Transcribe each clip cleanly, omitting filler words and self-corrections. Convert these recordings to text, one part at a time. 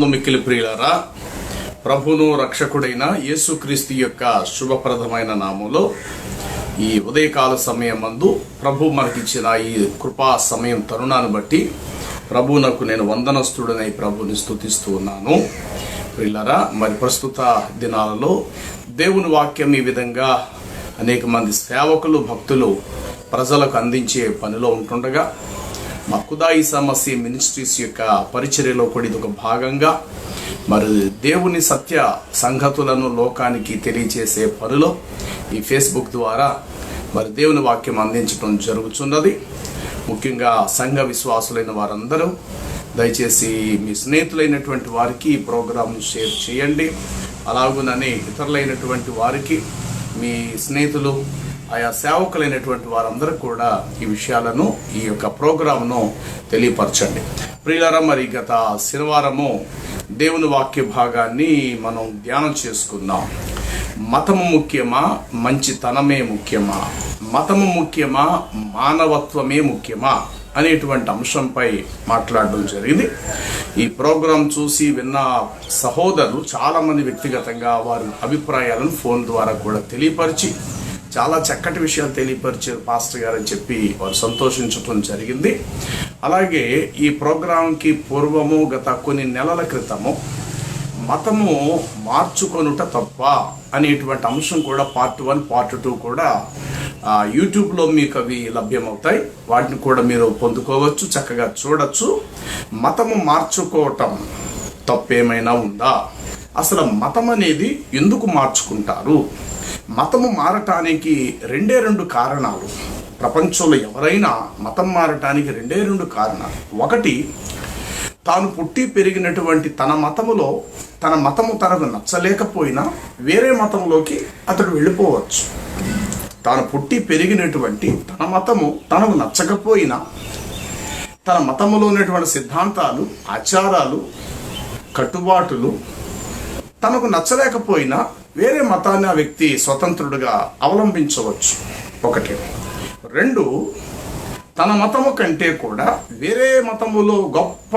నందు మిక్కిలి ప్రియులారా, ప్రభును రక్షకుడైన యేసుక్రీస్తు యొక్క శుభప్రదమైన నామంలో ఈ ఉదయకాల సమయమందు ప్రభు మనకిచ్చిన ఈ కృపా సమయం తరుణాన్ని బట్టి ప్రభువునకు నేను వందనస్తుడనై ప్రభుని స్తుతిస్తూ ఉన్నాను. ప్రియులారా, మరి ప్రస్తుత దినాలలో దేవుని వాక్యం ఈ విధంగా అనేక మంది సేవకులు, భక్తులు ప్రజలకు అందించే పనిలో ఉంటుండగా మా ఖుదా ఈసా మసీహ్ మినిస్ట్రీస్ యొక్క పరిచర్యలో కూడా ఇది ఒక భాగంగా మరి దేవుని సత్య సంగతులను లోకానికి తెలియచేసే పనిలో ఈ ఫేస్బుక్ ద్వారా మరి దేవుని వాక్యం అందించడం జరుగుతున్నది. ముఖ్యంగా సంఘ విశ్వాసులైన వారందరూ దయచేసి మీ స్నేహితులైనటువంటి వారికి ఈ ప్రోగ్రాంను షేర్ చేయండి. అలాగునని ఇతరులైనటువంటి వారికి మీ స్నేహితులు, ఆయా సేవకులైనటువంటి వారందరూ కూడా ఈ విషయాలను, ఈ యొక్క ప్రోగ్రాంను తెలియపరచండి. ప్రియులారా, మరి గత శనివారము దేవుని వాక్య భాగాన్ని మనం ధ్యానం చేసుకుందాం. మతము ముఖ్యమా, మంచితనమే ముఖ్యమా? మతము ముఖ్యమా, మానవత్వమే ముఖ్యమా అనేటువంటి అంశంపై మాట్లాడడం జరిగింది. ఈ ప్రోగ్రాం చూసి విన్న సహోదరులు చాలామంది వ్యక్తిగతంగా వారి అభిప్రాయాలను ఫోన్ ద్వారా కూడా తెలియపరిచి చాలా చక్కటి విషయాలు తెలియపరిచారు పాస్టర్ గారు అని చెప్పి వారు సంతోషించడం జరిగింది. అలాగే ఈ ప్రోగ్రాంకి పూర్వము గత కొన్ని నెలల క్రితము మతము మార్చుకొనుట తప్ప అనేటువంటి అంశం కూడా పార్ట్ 1, పార్ట్ 2 కూడా యూట్యూబ్లో మీకు అవి లభ్యమవుతాయి. వాటిని కూడా మీరు పొందుకోవచ్చు, చక్కగా చూడొచ్చు. మతము మార్చుకోవటం తప్పేమైనా ఉందా? అసలు మతం అనేది ఎందుకు మార్చుకుంటారు? మతము మారటానికి రెండు కారణాలు. ప్రపంచంలో ఎవరైనా మతం మారటానికి రెండు కారణాలు. ఒకటి, తాను పుట్టి పెరిగినటువంటి తన మతము తనకు నచ్చలేకపోయినా వేరే మతంలోకి అతడు వెళ్ళిపోవచ్చు. తాను పుట్టి పెరిగినటువంటి తన మతము తనకు నచ్చకపోయినా తన మతములో ఉన్నటువంటి సిద్ధాంతాలు, ఆచారాలు, కట్టుబాటులు తనకు నచ్చలేకపోయినా వేరే మతాన్ని ఆ వ్యక్తి స్వతంత్రుడిగా అవలంబించవచ్చు. ఒకటి. 2, తన మతము కంటే కూడా వేరే మతములో గొప్ప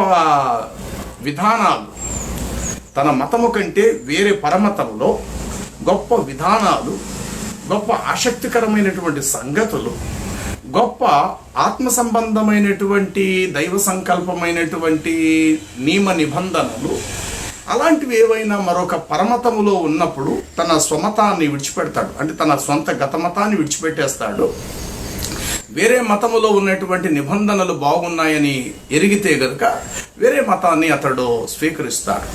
విధానాలు, తన మతము కంటే వేరే పరమతంలో గొప్ప విధానాలు, గొప్ప ఆసక్తికరమైనటువంటి సంగతులు, గొప్ప ఆత్మ సంబంధమైనటువంటి దైవ సంకల్పమైనటువంటి నియమ నిబంధనలు అలాంటివి ఏవైనా మరొక పరమతములో ఉన్నప్పుడు తన స్వమతాన్ని విడిచిపెడతాడు. అంటే తన సొంత గత మతాన్ని విడిచిపెట్టేస్తాడు. వేరే మతములో ఉన్నటువంటి నిబంధనలు బాగున్నాయని ఎరిగితే గనుక వేరే మతాన్ని అతడు స్వీకరిస్తాడు.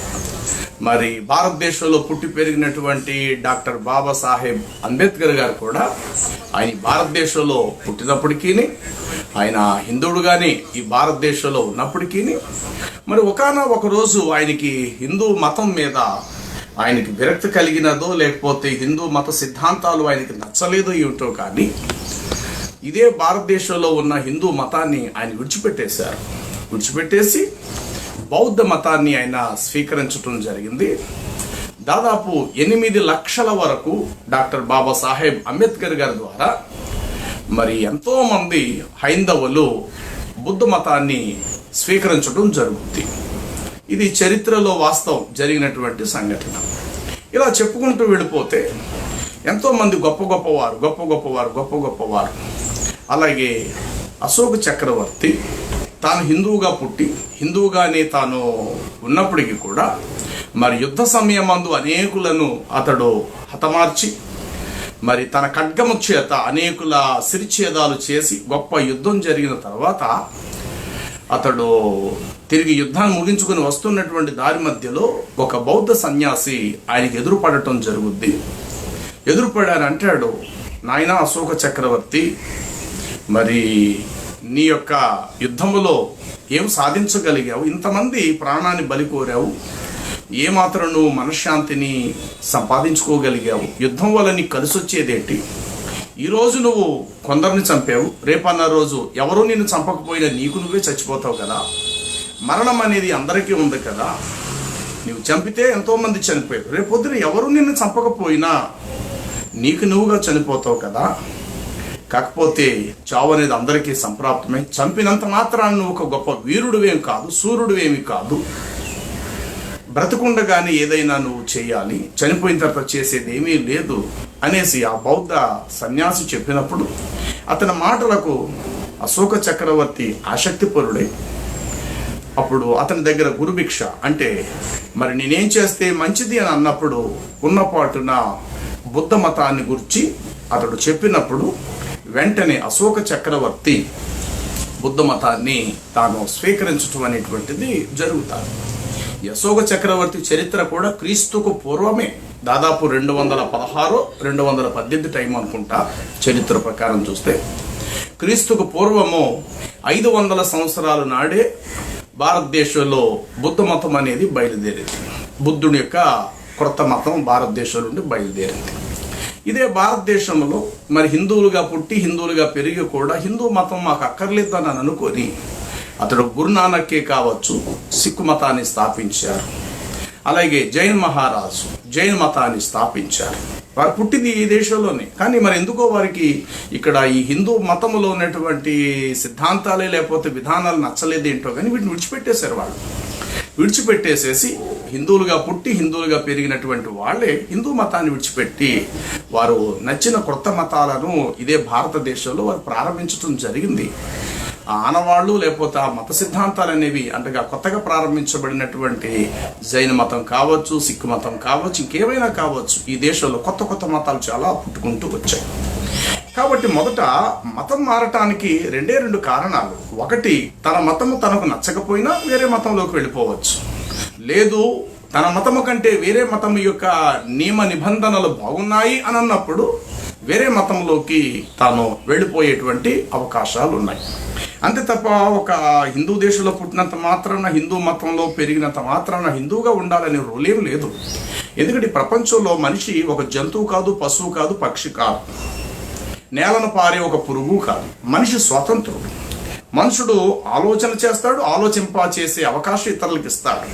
మరి భారతదేశంలో పుట్టి పెరిగినటువంటి డాక్టర్ బాబాసాహెబ్ అంబేద్కర్ గారు కూడా ఆయన భారతదేశంలో పుట్టినప్పటికీ, ఆయన హిందువుడుగానే ఈ భారతదేశంలో ఉన్నప్పటికీ మరి ఒక రోజు ఆయనకి హిందూ మతం మీద ఆయనకి విరక్తి కలిగినదో లేకపోతే హిందూ మత సిద్ధాంతాలు ఆయనకి నచ్చలేదో ఏమిటో కానీ ఇదే భారతదేశంలో ఉన్న హిందూ మతాన్ని ఆయన విడిచిపెట్టేసి బౌద్ధ మతాన్ని ఆయన స్వీకరించడం జరిగింది. దాదాపు 8 లక్షల వరకు డాక్టర్ బాబాసాహెబ్ అంబేద్కర్ గారి ద్వారా మరి ఎంతో మంది హైందవులు బుద్ధ మతాన్ని స్వీకరించడం జరుగుతుంది. ఇది చరిత్రలో వాస్తవం జరిగినటువంటి సంఘటన. ఇలా చెప్పుకుంటూ వెళ్ళిపోతే ఎంతో మంది గొప్పవారు. అలాగే అశోక చక్రవర్తి తాను హిందువుగా పుట్టి హిందువుగానే తాను ఉన్నప్పటికీ కూడా మరి యుద్ధ సమయమందు అనేకులను అతడు హతమార్చి మరి తన ఖడ్గము చేత అనేకుల శిరఛేదాలు చేసి గొప్ప యుద్ధం జరిగిన తర్వాత అతడు తిరిగి యుద్ధాన్ని ముగించుకుని వస్తున్నటువంటి దారి మధ్యలో ఒక బౌద్ధ సన్యాసి ఆయనకి ఎదురుపడటం జరుగుద్ది. ఎదురుపడారంటాడు, నాయనా అశోక చక్రవర్తి, మరి నీ యొక్క యుద్ధములో ఏం సాధించగలిగావు? ఇంతమంది ప్రాణాన్ని బలి కోరావు, ఏమాత్రం నువ్వు మనశ్శాంతిని సంపాదించుకోగలిగావు? యుద్ధం వల్ల నీకు కలిసి వచ్చేదేంటి? ఈరోజు నువ్వు కొందరిని చంపావు, రేపన్న రోజు ఎవరూ నిన్ను చంపకపోయినా నీకు నువ్వే చచ్చిపోతావు కదా. మరణం అనేది అందరికీ ఉంది కదా. నువ్వు చంపితే ఎంతోమంది చనిపోయారు, రేపొద్దున ఎవరు నిన్ను చంపకపోయినా నీకు నువ్వుగా చనిపోతావు కదా. కాకపోతే చావు అనేది అందరికీ సంప్రాప్తమే. చంపినంత మాత్రాన్ని నువ్వు ఒక గొప్ప వీరుడువేం కాదు, సూర్యుడువేమి కాదు. బ్రతుకుండగానే ఏదైనా నువ్వు చేయాలి, చనిపోయిన తర్వాత చేసేది ఏమీ లేదు అనేసి ఆ బౌద్ధ సన్యాసి చెప్పినప్పుడు అతని మాటలకు అశోక చక్రవర్తి ఆసక్తిపరుడై అప్పుడు అతని దగ్గర గురుభిక్ష అంటే మరి నేనేం చేస్తే మంచిది అని అన్నప్పుడు ఉన్నపాటున బుద్ధ మతాన్ని గురించి అతడు చెప్పినప్పుడు వెంటనే అశోక చక్రవర్తి బుద్ధ మతాన్ని తాను స్వీకరించడం అనేటువంటిది జరుగుతుంది. ఈ అశోక చక్రవర్తి చరిత్ర కూడా క్రీస్తుకు పూర్వమే, దాదాపు 216 218 టైం అనుకుంటా చరిత్ర ప్రకారం చూస్తే. క్రీస్తుకు పూర్వము 500 సంవత్సరాల నాడే భారతదేశంలో బుద్ధ మతం అనేది బయలుదేరింది. బుద్ధుడి యొక్క క్రొత్త మతం భారతదేశం నుండి బయలుదేరింది. ఇదే భారతదేశంలో మరి హిందువులుగా పుట్టి హిందువులుగా పెరిగి కూడా హిందూ మతం మాకు అక్కర్లేదు అని అనుకొని అతడు గురునానక్కే కావచ్చు సిక్కు మతాన్ని స్థాపించారు. అలాగే జైన్ మహారాజు జైన్ మతాన్ని స్థాపించారు. వారు పుట్టింది ఈ దేశంలోనే, కానీ మరి ఎందుకో వారికి ఇక్కడ ఈ హిందూ మతంలో ఉన్నటువంటి సిద్ధాంతాలే లేకపోతే విధానాలు నచ్చలేదు ఏంటో కానీ వీటిని విడిచిపెట్టేశారు. వాళ్ళు విడిచిపెట్టేసేసి హిందువులుగా పుట్టి హిందువులుగా పెరిగినటువంటి వాళ్ళే హిందూ మతాన్ని విడిచిపెట్టి వారు నచ్చిన కొత్త మతాలను ఇదే భారతదేశంలో వారు ప్రారంభించడం జరిగింది. ఆ ఆనవాళ్ళు లేకపోతే ఆ మత సిద్ధాంతాలు అనేవి అంటే కొత్తగా ప్రారంభించబడినటువంటి జైన మతం కావచ్చు, సిక్కు మతం కావచ్చు, ఇంకేమైనా కావచ్చు, ఈ దేశంలో కొత్త కొత్త మతాలు చాలా పుట్టుకుంటూ వచ్చాయి. కాబట్టి మొదట మతం మారటానికి 2 కారణాలు. ఒకటి, తన మతము తనకు నచ్చకపోయినా వేరే మతంలోకి వెళ్ళిపోవచ్చు. లేదు, తన మతము కంటే వేరే మతం యొక్క నియమ నిబంధనలు బాగున్నాయి అని అన్నప్పుడు వేరే మతంలోకి తాను వెళ్ళిపోయేటువంటి అవకాశాలు ఉన్నాయి. అంతే తప్ప ఒక హిందూ దేశంలో పుట్టినంత మాత్రాన, హిందూ మతంలో పెరిగినంత మాత్రాన హిందూగా ఉండాలనే రూల్ ఏం లేదు. ఎందుకంటే ప్రపంచంలో మనిషి ఒక జంతువు కాదు, పశువు కాదు, పక్షి కాదు, నేలను పారే ఒక పురుగు కాదు. మనిషి స్వతంత్రుడు. మనుషుడు ఆలోచన చేస్తాడు, ఆలోచింప చేసే అవకాశం ఇతరులకు ఇస్తాడు.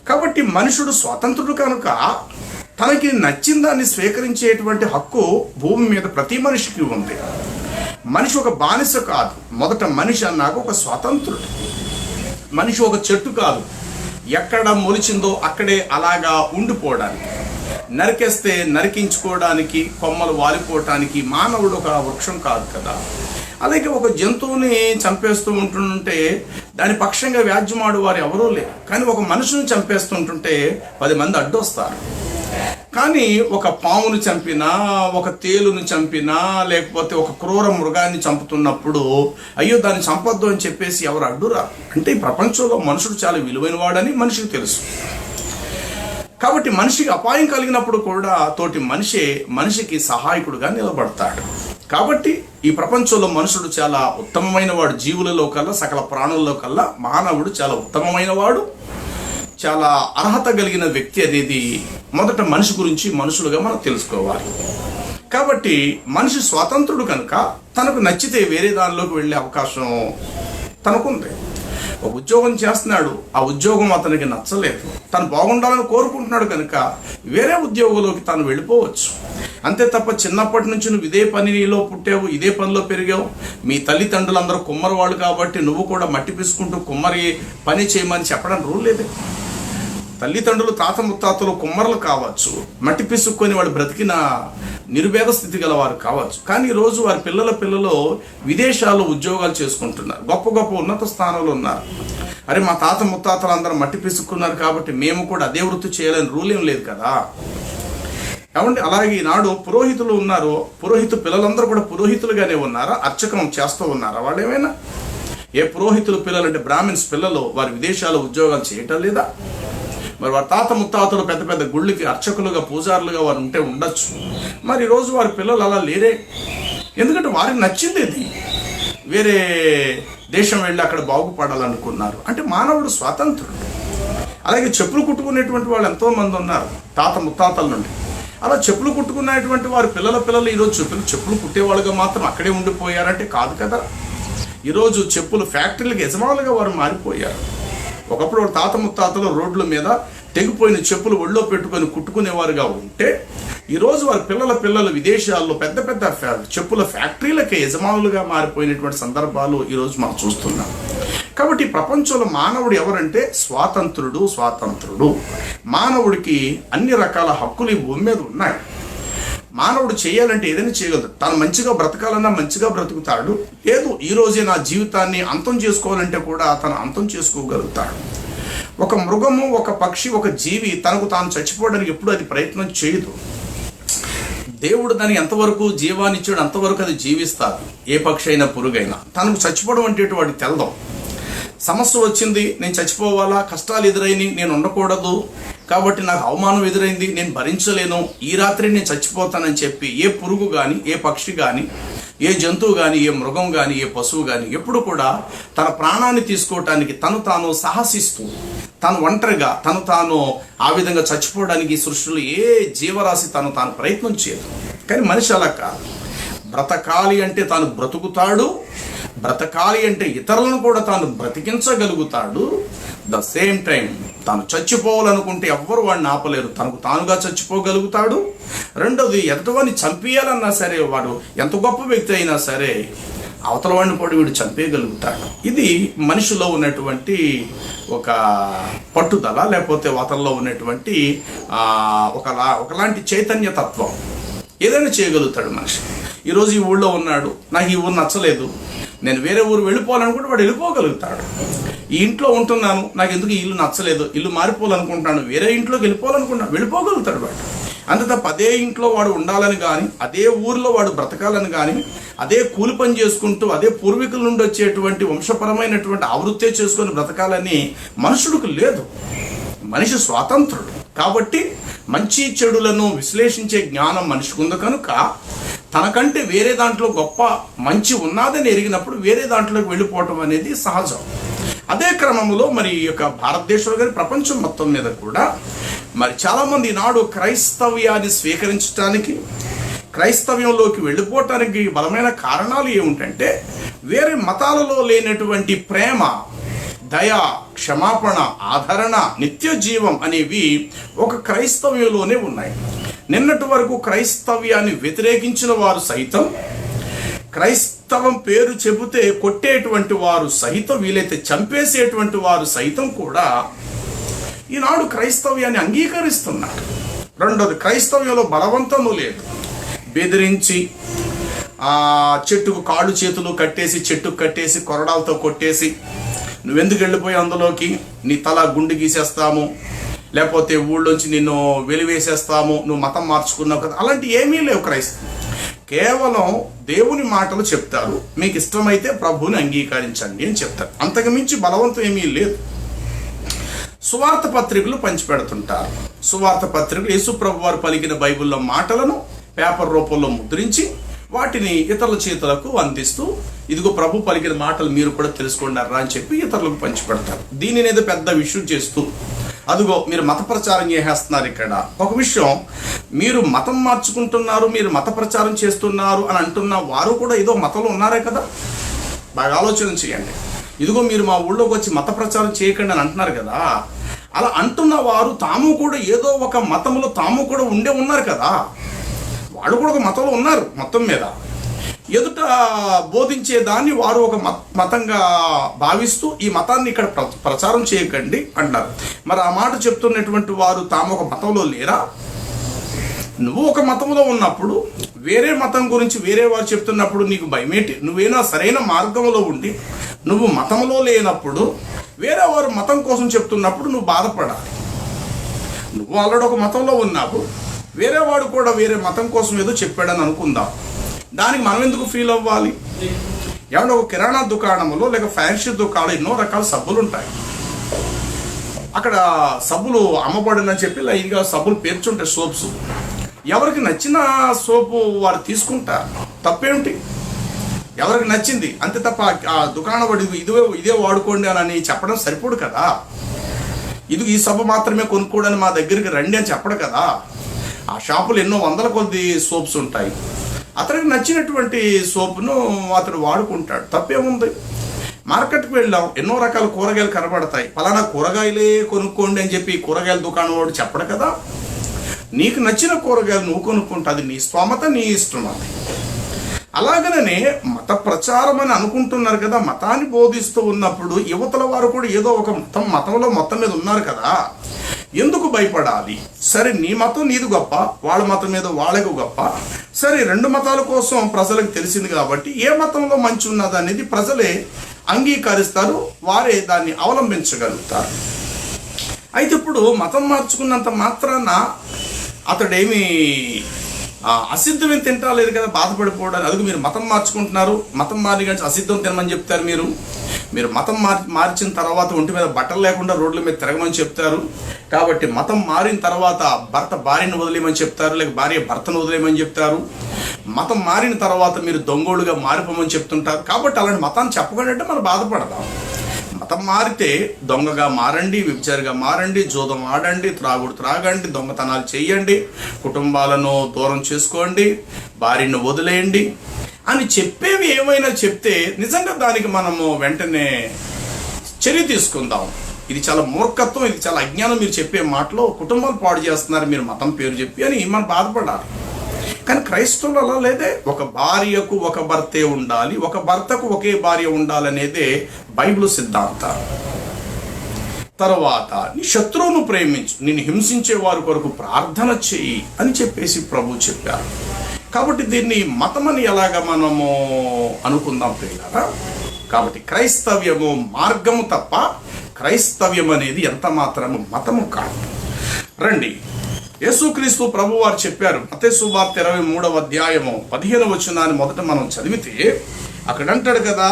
కాబట్టి మనుషుడు స్వతంత్రుడు కనుక తనకి నచ్చిన దాన్ని స్వీకరించేటువంటి హక్కు భూమి మీద ప్రతి మనిషికి ఉంది. మనిషి ఒక బానిస కాదు. మొదట మనిషి అన్నాక ఒక స్వతంత్రుడు. మనిషి ఒక చెట్టు కాదు, ఎక్కడ మొలిచిందో అక్కడే అలాగా ఉండిపోవడానికి, నరికేస్తే నరికించుకోవడానికి, కొమ్మలు వాలిపోవటానికి మానవుడు ఒక వృక్షం కాదు కదా. అలాగే ఒక జంతువుని చంపేస్తూ ఉంటుంటే దాని పక్షంగా వ్యాజ్యమాడు వారు ఎవరూ లేరు. కానీ ఒక మనుషుని చంపేస్తుంటుంటే 10 మంది అడ్డొస్తారు. కానీ ఒక పామును చంపినా, ఒక తేలును చంపినా, లేకపోతే ఒక క్రూర మృగాన్ని చంపుతున్నప్పుడు అయ్యో దాన్ని చంపొద్దు అని చెప్పేసి ఎవరు అడ్డురా. అంటే ఈ ప్రపంచంలో మనుషుడు చాలా విలువైన వాడని మనిషికి తెలుసు. కాబట్టి మనిషికి అపాయం కలిగినప్పుడు కూడా తోటి మనిషికి సహాయకుడుగా నిలబడతాడు. కాబట్టి ఈ ప్రపంచంలో మనుషుడు చాలా ఉత్తమమైన వాడు. జీవులలో కల్లా, సకల ప్రాణుల్లో కల్లా మానవుడు చాలా ఉత్తమమైన వాడు, చాలా అర్హత కలిగిన వ్యక్తి అనేది మొదట మనిషి గురించి మనుషులుగా మనం తెలుసుకోవాలి. కాబట్టి మనిషి స్వతంత్రుడు కనుక తనకు నచ్చితే వేరే దానిలోకి వెళ్ళే అవకాశం తనకుంది. ఒక ఉద్యోగం చేస్తున్నాడు, ఆ ఉద్యోగం అతనికి నచ్చలేదు, తను బాగుండాలని కోరుకుంటున్నాడు కనుక వేరే ఉద్యోగంలోకి తను వెళ్ళిపోవచ్చు. అంతే తప్ప చిన్నప్పటి నుంచి నువ్వు ఇదే పనిలో పుట్టావు, ఇదే పనిలో పెరిగావు, మీ తల్లిదండ్రులందరూ కుమ్మరి వాళ్ళు కాబట్టి నువ్వు కూడా మట్టి పిసుకుంటూ కుమ్మరి పని చేయమని చెప్పడం రూల్ లేదు. తల్లిదండ్రులు, తాత ముత్తాతలు కుమ్మరులు కావచ్చు, మట్టి పిసుక్కొని వాళ్ళు బ్రతికిన నిరుపేద స్థితి గల వారు కావచ్చు. కానీ ఈరోజు వారి పిల్లలు విదేశాల్లో ఉద్యోగాలు చేసుకుంటున్నారు, గొప్ప గొప్ప ఉన్నత స్థానంలో ఉన్నారు. అరే మా తాత ముత్తాతలు అందరూ మట్టి పిసుక్కున్నారు కాబట్టి మేము కూడా అదే వృత్తి చేయాలని రూల్ ఏం లేదు కదా. ఏమంటే అలాగే ఈనాడు పురోహితులు ఉన్నారు, పిల్లలందరూ కూడా పురోహితులుగానే ఉన్నారా? అర్చకం చేస్తూ ఉన్నారా వాళ్ళు? ఏమైనా ఏ పురోహితుల పిల్లలు అంటే బ్రాహ్మిన్స్ పిల్లలు వారి విదేశాల్లో ఉద్యోగాలు చేయటం లేదా? మరి వారి తాత ముత్తాతలు పెద్ద పెద్ద గుళ్ళకి అర్చకులుగా, పూజారులుగా వారు ఉంటే ఉండొచ్చు. మరి ఈరోజు వారి పిల్లలు అలా లేరే. ఎందుకంటే వారికి నచ్చింది ఇది, వేరే దేశం వెళ్ళి అక్కడ బాగుపడాలనుకున్నారు. అంటే మానవుడు స్వాతంత్రుడు. అలాగే చెప్పులు కుట్టుకునేటువంటి వాళ్ళు ఎంతోమంది ఉన్నారు తాత ముత్తాతల నుండి. అలా చెప్పులు కుట్టుకునేటువంటి వారి పిల్లలు ఈరోజు చెప్పులు కుట్టేవాళ్ళుగా మాత్రం అక్కడే ఉండిపోయారంటే కాదు కదా. ఈరోజు చెప్పులు ఫ్యాక్టరీలకు యజమానులుగా వారు మారిపోయారు. ఒకప్పుడు తాత ముత్తాతలు రోడ్ల మీద తెగిపోయిన చెప్పులు ఒళ్ళో పెట్టుకొని కుట్టుకునేవారుగా ఉంటే ఈరోజు వారి పిల్లలు విదేశాల్లో పెద్ద పెద్ద చెప్పుల ఫ్యాక్టరీలకే యజమానులుగా మారిపోయినటువంటి సందర్భాలు ఈరోజు మనం చూస్తున్నాం. కాబట్టి ప్రపంచంలో మానవుడు ఎవరంటే స్వాతంత్రుడు. మానవుడికి అన్ని రకాల హక్కులు ఈ భూమి మీద ఉన్నాయి. మానవుడు చేయాలంటే ఏదైనా చేయగలదు. తాను మంచిగా బ్రతకాలన్నా మంచిగా బ్రతుకుతాడు. లేదు ఈ రోజే నా జీవితాన్ని అంతం చేసుకోవాలంటే కూడా తను అంతం చేసుకోగలుగుతాడు. ఒక మృగము, ఒక పక్షి, ఒక జీవి తనకు తాను చచ్చిపోవడానికి ఎప్పుడు అది ప్రయత్నం చేయదు. దేవుడు దాన్ని ఎంతవరకు జీవాన్ని ఇచ్చాడు అంతవరకు అది జీవిస్తాడు. ఏ పక్షి అయినా పురుగైనా తనకు చచ్చిపోవడం అంటే వాడికి తెలదాం. సమస్య వచ్చింది, నేను చచ్చిపోవాలా, కష్టాలు ఎదురైంది, నేను ఉండకూడదు, కాబట్టి నాకు అవమానం ఎదురైంది, నేను భరించలేను, ఈ రాత్రి నేను చచ్చిపోతానని చెప్పి ఏ పురుగు కానీ, ఏ పక్షి కానీ, ఏ జంతువు కానీ, ఏ మృగం కానీ, ఏ పశువు కానీ ఎప్పుడు కూడా తన ప్రాణాన్ని తీసుకోవటానికి తను తాను సాహసిస్తూ, తను ఒంటరిగా తను తాను ఆ విధంగా చచ్చిపోవడానికి సృష్టిలో ఏ జీవరాశి తను తాను ప్రయత్నం చేయదు. కానీ మనిషి అలా కాదు. బ్రతకాలి అంటే తాను బ్రతుకుతాడు, బ్రతకాలి అంటే ఇతరులను కూడా తాను బ్రతికించగలుగుతాడు. ద సేమ్ టైం తాను చచ్చిపోవాలనుకుంటే ఎవ్వరు వాడిని ఆపలేరు, తనకు తానుగా చచ్చిపోగలుగుతాడు. రెండోది, ఎదుటివాడిని చంపేయాలన్నా సరే, వాడు ఎంత గొప్ప వ్యక్తి అయినా సరే అవతల వాడిని కూడా వీడు చంపేయగలుగుతాడు. ఇది మనిషిలో ఉన్నటువంటి ఒక పట్టుదల, లేకపోతే అతనిలో ఉన్నటువంటి ఒకలాంటి చైతన్య తత్వం. ఏదైనా చేయగలుగుతాడు మనిషి. ఈరోజు ఈ ఊళ్ళో ఉన్నాడు, నాకు ఈ ఊరు నచ్చలేదు, నేను వేరే ఊరు వెళ్ళిపోవాలనుకుంటే వాడు వెళ్ళిపోగలుగుతాడు. ఈ ఇంట్లో ఉంటున్నాను, నాకు ఎందుకు ఈ ఇల్లు నచ్చలేదు, ఇల్లు మారిపోవాలనుకుంటాను, వేరే ఇంట్లోకి వెళ్ళిపోవాలనుకుంటాను, వెళ్ళిపోగలుగుతాడు వాడు. అంతే తప్ప అదే ఇంట్లో వాడు ఉండాలని కానీ, అదే ఊరిలో వాడు బ్రతకాలని కానీ, అదే కూలి పని చేసుకుంటూ అదే పూర్వీకుల నుండి వచ్చేటువంటి వంశపరమైనటువంటి ఆవృత్తే చేసుకొని బ్రతకాలని మనుషుడికి లేదు. మనిషి స్వాతంత్రుడు. కాబట్టి మంచి చెడులను విశ్లేషించే జ్ఞానం మనిషికి ఉంది కనుక తనకంటే వేరే దాంట్లో గొప్ప మంచి ఉన్నదని ఎరిగినప్పుడు వేరే దాంట్లోకి వెళ్ళిపోవటం అనేది సహజం. అదే క్రమంలో మరి ఈ యొక్క భారతదేశంలో కానీ ప్రపంచం మొత్తం మీద కూడా మరి చాలామంది ఈనాడు క్రైస్తవ్యాన్ని స్వీకరించడానికి, క్రైస్తవ్యంలోకి వెళ్ళిపోవటానికి బలమైన కారణాలు ఏమిటంటే వేరే మతాలలో లేనటువంటి ప్రేమ, దయ, క్షమాపణ, ఆదరణ, నిత్య జీవం అనేవి ఒక క్రైస్తవ్యంలోనే ఉన్నాయి. నిన్నటి వరకు క్రైస్తవ్యాన్ని వ్యతిరేకించిన వారు సైతం, క్రైస్తవం పేరు చెబితే కొట్టేటువంటి వారు సైతం, వీలైతే చంపేసేటువంటి వారు సైతం కూడా ఈనాడు క్రైస్తవ్యాన్ని అంగీకరిస్తున్నారు. రెండోది, క్రైస్తవ్యంలో బలవంతము లేదు. బెదిరించి చెట్టుకు కాళ్ళు చేతులు కట్టేసి, చెట్టుకు కట్టేసి, కొరడాలతో కొట్టేసి, నువ్వెందుకు వెళ్ళిపోయి అందులోకి, నీ తల గుండు గీసేస్తాము, లేకపోతే ఊళ్ళోంచి నిన్ను వెలివేసేస్తాము, నువ్వు మతం మార్చుకున్నావు కదా, అలాంటి ఏమీ లేవు. క్రైస్తవం కేవలం దేవుని మాటలు చెప్తారు, మీకు ఇష్టమైతే ప్రభువుని అంగీకరించండి అని చెప్తారు. అంతకుమించి బలవంతం ఏమీ లేదు. సువార్త పత్రికలు పంచిపెడుతుంటారు. సువార్త పత్రికలు యేసు ప్రభు వారు పలికిన బైబిల్లో మాటలను పేపర్ రూపంలో ముద్రించి వాటిని ఇతరుల చేతులకు అందిస్తూ, ఇదిగో ప్రభు పలికిన మాటలు మీరు కూడా తెలుసుకున్నారా అని చెప్పి ఇతరులకు పంచిపెడతారు. దీనిని ఏదో పెద్ద విషయం చేస్తూ, అదిగో మీరు మత ప్రచారం చేసేస్తున్నారు. ఇక్కడ ఒక విషయం, మీరు మతం మార్చుకుంటున్నారు, మీరు మత ప్రచారం చేస్తున్నారు అని అంటున్న వారు కూడా ఏదో మతంలో ఉన్నారే కదా. బాగా ఆలోచన చేయండి. ఇదిగో మీరు మా ఊళ్ళోకి వచ్చి మత ప్రచారం చేయకండి అని అంటున్నారు కదా. అలా అంటున్న వారు తాము కూడా ఏదో ఒక మతంలో తాము కూడా ఉన్నారు కదా. వాళ్ళు కూడా ఒక మతంలో ఉన్నారు. మొత్తం మీద ఎదుట బోధించేదాన్ని వారు ఒక మతంగా భావిస్తూ ఈ మతాన్ని ఇక్కడ ప్రచారం చేయకండి అంటారు. మరి ఆ మాట చెప్తున్నటువంటి వారు తాము ఒక మతంలో లేరా? నువ్వు ఒక మతంలో ఉన్నప్పుడు వేరే మతం గురించి వేరే వారు చెప్తున్నప్పుడు నీకు భయమేంటి? నువ్వేనా సరైన మార్గంలో ఉండి నువ్వు మతంలో లేనప్పుడు వేరే వారు మతం కోసం చెప్తున్నప్పుడు నువ్వు బాధపడాలి. నువ్వు ఆల్రెడీ ఒక మతంలో ఉన్నావు, వేరే వాడు కూడా వేరే మతం కోసం ఏదో చెప్పాడని అనుకుందాం. దానికి మనం ఎందుకు ఫీల్ అవ్వాలి? ఏమంటే ఒక కిరాణా దుకాణంలో లేక ఫ్యాన్సీ దుకాణంలో ఎన్నో రకాల సబ్బులు ఉంటాయి. అక్కడ సబ్బులు అమ్మబడినని చెప్పి లైన్గా సబ్బులు పేర్చుంటాయి, సోప్స్. ఎవరికి నచ్చిన సోపు వారు తీసుకుంటారు, తప్పేమిటి? ఎవరికి నచ్చింది అంతే తప్ప ఆ దుకాణం వాడు ఇదే వాడుకోండి అని చెప్పడం సరిపోదు కదా. ఇది ఈ సబ్బు మాత్రమే కొనుక్కోవడానికి మా దగ్గరికి రండి అని చెప్పడు కదా. ఆ షాపులు ఎన్నో వందల కొద్ది సోప్స్ ఉంటాయి. అతనికి నచ్చినటువంటి సోపును అతడు వాడుకుంటాడు, తప్పేముంది? మార్కెట్కి వెళ్ళాం, ఎన్నో రకాల కూరగాయలు కనబడతాయి, ఫలానా కూరగాయలే కొనుక్కోండి అని చెప్పి కూరగాయల దుకాణం వాడు చెప్పడు కదా. నీకు నచ్చిన కూరగాయలు నువ్వు కొనుక్కుంటా, అది నీ స్తోమత, నీ ఇష్టం. అది అలాగనే మత ప్రచారం అని అనుకుంటున్నారు కదా, మతాన్ని బోధిస్తూ ఉన్నప్పుడు యువతల వారు కూడా ఏదో ఒక మతంలో మొత్తం మీద ఉన్నారు కదా, ఎందుకు భయపడాలి? సరే, నీ మతం నీది గొప్ప, వాళ్ళ మతం మీద వాళ్ళకు గొప్ప. సరే, రెండు మతాల కోసం ప్రజలకు తెలిసింది కాబట్టి ఏ మతంలో మంచి ఉన్నది అనేది ప్రజలే అంగీకరిస్తారు, వారే దాన్ని అవలంబించగలుగుతారు. అయితే ఇప్పుడు మతం మార్చుకున్నంత మాత్రాన అతడేమి అసిద్ధం తింటా లేదు కదా, బాధపడిపోవడానికి. అందుకు మీరు మతం మార్చుకుంటున్నారు, మతం మారి కానీ అసిద్ధం తినమని చెప్తారు. మీరు మతం మార్చిన తర్వాత ఒంటి మీద బట్టలు లేకుండా రోడ్ల మీద తిరగమని చెప్తారు. కాబట్టి మతం మారిన తర్వాత భర్త భార్యను వదిలేయమని చెప్తారు, లేక భార్య భర్తను వదిలేయమని చెప్తారు. మతం మారిన తర్వాత మీరు దొంగోళ్ళుగా మారిపోమని చెప్తుంటారు. కాబట్టి అలాంటి మతాన్ని చెప్పకండి మనం బాధపడదాం. మతం మారితే దొంగగా మారండి, వ్యభిచారిగా మారండి, జూదం ఆడండి, త్రాగుడు త్రాగండి, దొంగతనాలు చేయండి, కుటుంబాలను దూరం చేసుకోండి, భార్యను వదిలేయండి అని చెప్పేవి ఏమైనా చెప్తే నిజంగా దానికి మనము వెంటనే చర్య తీసుకుందాం. ఇది చాలా మూర్ఖత్వం, ఇది చాలా అజ్ఞానం. మీరు చెప్పే మాటలో కుటుంబాలు పాడు చేస్తున్నారు మీరు మతం పేరు చెప్పి అని మనం బాధపడాలి. కానీ క్రైస్తవులు అలా లేదే. ఒక భార్యకు ఒక భర్తే ఉండాలి, ఒక భర్తకు ఒకే భార్య ఉండాలనేదే బైబిల్ సిద్ధాంతం. తర్వాత నీ శత్రువును ప్రేమించు, నిన్ను హింసించే వారి కొరకు ప్రార్థన చెయ్యి అని చెప్పేసి ప్రభు చెప్పారు. కాబట్టి దీన్ని మతమని ఎలాగా మనము అనుకుందాం ప్రియులారా? కాబట్టి క్రైస్తవ్యము మార్గము తప్ప క్రైస్తవ్యం అనేది ఎంత మాత్రము మతము కాదు. రండి, యేసుక్రీస్తు ప్రభు వారు చెప్పారు. మత్తయి సువార్త 23వ అధ్యాయము 15వ వచనాన్ని మొదట మనం చదివితే అక్కడ అంటాడు కదా,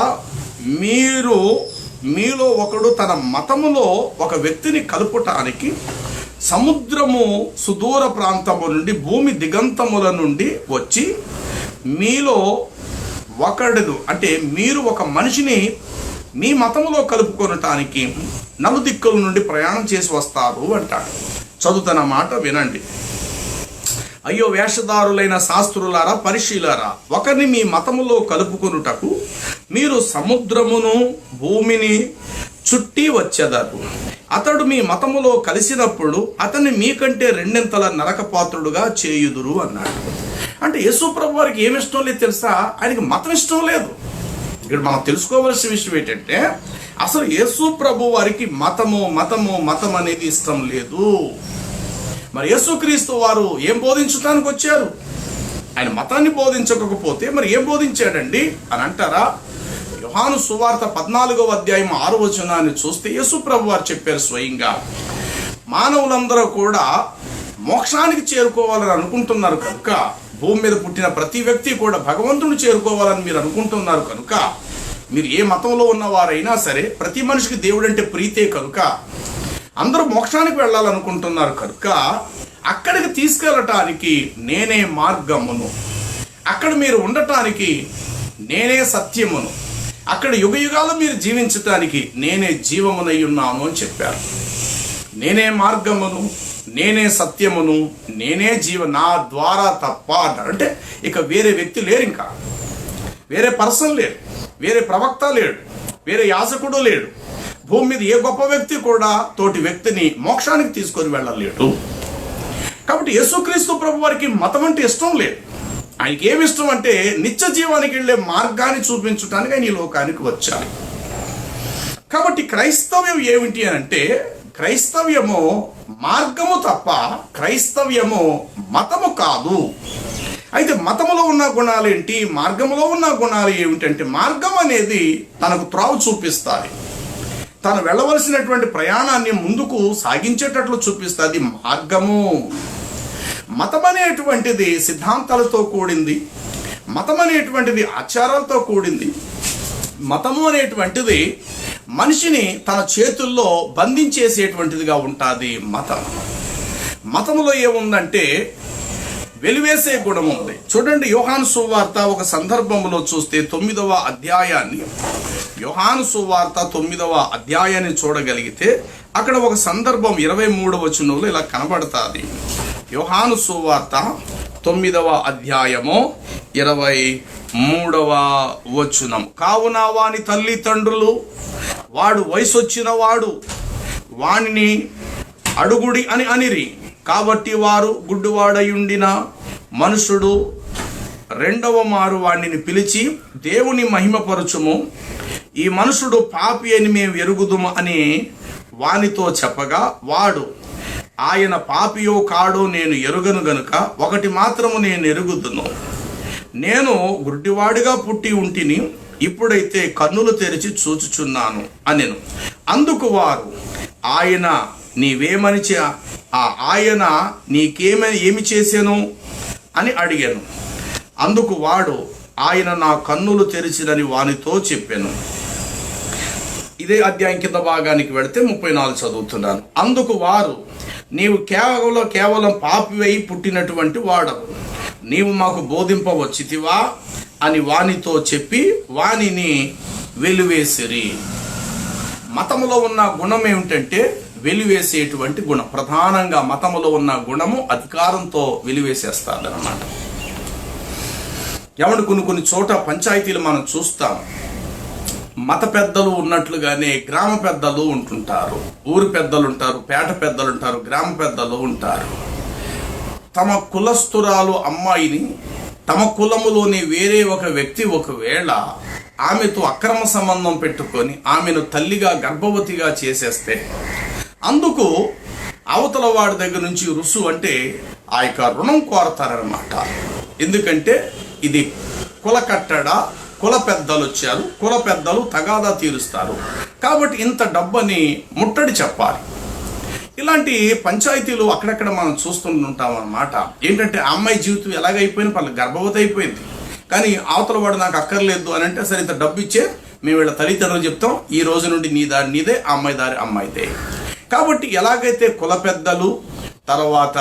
మీలో ఒకడు తన మతములో ఒక వ్యక్తిని కలుపుటానికి సముద్రము సుదూర ప్రాంతము నుండి భూమి దిగంతముల నుండి వచ్చి మీలో ఒకడు, అంటే మీరు ఒక మనిషిని మీ మతములో కలుపుకొనటానికి నలుదిక్కుల నుండి ప్రయాణం చేసి వస్తారు అంటాడు. చదువుతున్న మాట వినండి. అయ్యో వేషధారులైన శాస్త్రులారా, పరిశీలారా, ఒకరిని మీ మతములో కలుపుకొనుటకు మీరు సముద్రమును భూమిని చుట్టి వచ్చేదారు. అతడు మీ మతములో కలిసినప్పుడు అతన్ని మీకంటే రెండింతల నరకపాత్రుడుగా చేయుదురు అన్నాడు. అంటే యేసు ప్రభు వారికి ఏమి ఇష్టం లేదు తెలుసా? ఆయనకి మతం ఇష్టం లేదు. ఇక్కడ మనం తెలుసుకోవాల్సిన విషయం ఏంటంటే అసలు యేసు ప్రభు వారికి మతం అనేది ఇష్టం లేదు. మరి యేసుక్రీస్తు వారు ఏం బోధించడానికి వచ్చారు? ఆయన మతాన్ని బోధించకపోతే మరి ఏం బోధించాడండి అని అంటారా? యోహాను సువార్త 14వ అధ్యాయం 6వ వచనాన్ని చూస్తే యేసు ప్రభు వారు చెప్పారు స్వయంగా, మానవులందరూ కూడా మోక్షానికి చేరుకోవాలని అనుకుంటున్నారు కనుక, భూమి మీద పుట్టిన ప్రతి వ్యక్తి కూడా భగవంతుని చేరుకోవాలని మీరు అనుకుంటున్నారు కనుక, మీరు ఏ మతంలో ఉన్నవారైనా సరే ప్రతి మనిషికి దేవుడు అంటే ప్రీతే కనుక, అందరూ మోక్షానికి వెళ్ళాలనుకుంటున్నారు కనుక అక్కడికి తీసుకెళ్ళటానికి నేనే మార్గమును, అక్కడ మీరు ఉండటానికి నేనే సత్యమును, అక్కడ యుగయుగాలు మీరు జీవించటానికి నేనే జీవమునై ఉన్నాను అని చెప్పారు. నేనే మార్గమును, నేనే సత్యమును, నేనే నా ద్వారా తప్ప అన్నాడు. అంటే ఇక వేరే వ్యక్తి లేరు, ఇంకా వేరే పర్సన్ లేరు, వేరే ప్రవక్త లేడు, వేరే యాజకుడు లేడు. భూమి మీద ఏ గొప్ప వ్యక్తి కూడా తోటి వ్యక్తిని మోక్షానికి తీసుకొని వెళ్ళలేడు. కాబట్టి యేసుక్రీస్తు ప్రభు వారికి మతం అంటే ఇష్టం లేదు. ఆయనకి ఏమి ఇష్టం అంటే నిత్య జీవానికి వెళ్ళే మార్గాన్ని చూపించడానికి ఆయన ఈ లోకానికి వచ్చారు. కాబట్టి క్రైస్తవ్యం ఏమిటి అని అంటే, క్రైస్తవ్యము మార్గము తప్ప క్రైస్తవ్యము మతము కాదు. అయితే మతములో ఉన్న గుణాలు ఏంటి, మార్గములో ఉన్న గుణాలు ఏమిటంటే, మార్గం అనేది తనకు త్రావు చూపిస్తుంది, తను వెళ్ళవలసినటువంటి ప్రయాణాన్ని ముందుకు సాగించేటట్లు చూపిస్తుంది మార్గము. మతం అనేటువంటిది సిద్ధాంతాలతో కూడింది, మతం అనేటువంటిది ఆచారాలతో కూడింది. మతము అనేటువంటిది మనిషిని తన చేతుల్లో బంధించేసేటువంటిదిగా ఉంటుంది. మతములో ఏముందంటే వెలివేసే గుణం ఉంది. చూడండి, యోహాను సువార్త ఒక సందర్భంలో చూస్తే 9వ అధ్యాయాన్ని, యోహాను సువార్త 9వ అధ్యాయాన్ని చూడగలిగితే అక్కడ ఒక సందర్భం 23వ వచనంలో ఇలా కనబడుతుంది. యోహాను సువార్త 9వ అధ్యాయము 23వ వచనం. కావున వాని తల్లిదండ్రులు వాడు వయసొచ్చిన వాడు వానిని అడుగుడి అని అనిరి. కాబట్టి వారు గుడ్డివాడయుండిన మనుషుడు రెండవ మారు వాణ్ణిని పిలిచి, దేవుని మహిమపరచుము, ఈ మనుషుడు పాపి అని మేము ఎరుగుదుము అని వానితో చెప్పగా, వాడు, ఆయన పాపియో కాడో నేను ఎరుగను గనుక ఒకటి మాత్రము నేను ఎరుగుదును, నేను గుడ్డివాడిగా పుట్టి ఉంటిని, ఇప్పుడైతే కన్నులు తెరిచి చూచుచున్నాను అనెను. అందుకు వారు, ఆయన నీవేమని ఆయన ఏమి చేశాను అని అడిగాను. అందుకు వాడు, ఆయన నా కన్నులు తెరిచినని వానితో చెప్పాను. ఇదే అధ్యాయం కింద భాగానికి వెళితే 34 చదువుతున్నాను. అందుకు వారు, నీవు కేవలం పాపివై పుట్టినటువంటి వాడవు, నీవు మాకు బోధింపవచ్చితివా అని వానితో చెప్పి వానిని వెలివేసిరి. మతములో ఉన్న గుణం ఏమిటంటే వెలివేసేటువంటి గుణం. ప్రధానంగా మతములో ఉన్న గుణము అధికారంతో వెలివేసేస్తారన్నమాట. ఎవడు కొన్ని చోట పంచాయతీలు మనం చూస్తాం, మత పెద్దలు ఉన్నట్లుగానే గ్రామ పెద్దలు ఉంటుంటారు, ఊరి పెద్దలు ఉంటారు, పేట పెద్దలు ఉంటారు, గ్రామ పెద్దలు ఉంటారు. తమ కులస్తురాలు అమ్మాయిని తమ కులములోని వేరే ఒక వ్యక్తి ఒకవేళ ఆమెతో అక్రమ సంబంధం పెట్టుకొని ఆమెను తల్లిగా గర్భవతిగా చేసేస్తే అందుకు అవతల వాడి దగ్గర నుంచి రుసు అంటే ఆ యొక్క రుణం కోరతారనమాట. ఎందుకంటే ఇది కుల కట్టడా, కుల పెద్దలు వచ్చారు, కుల పెద్దలు తగాదా తీరుస్తారు కాబట్టి ఇంత డబ్బని ముట్టడి చెప్పాలి. ఇలాంటి పంచాయతీలు అక్కడక్కడ మనం చూస్తుంటాం అన్నమాట. ఏంటంటే ఆ అమ్మాయి జీవితం ఎలాగైపోయినా పర్లేదు, గర్భవతి అయిపోయింది, కానీ అవతల వాడు నాకు అక్కర్లేదు అని అంటే, సరే ఇంత డబ్బు ఇచ్చే మేము వీళ్ళ తల్లిదండ్రులు చెప్తాం, ఈ రోజు నుండి నీ దారి నీదే, ఆ అమ్మాయి దారి అమ్మాయిదే. కాబట్టి ఎలాగైతే కుల పెద్దలు, తర్వాత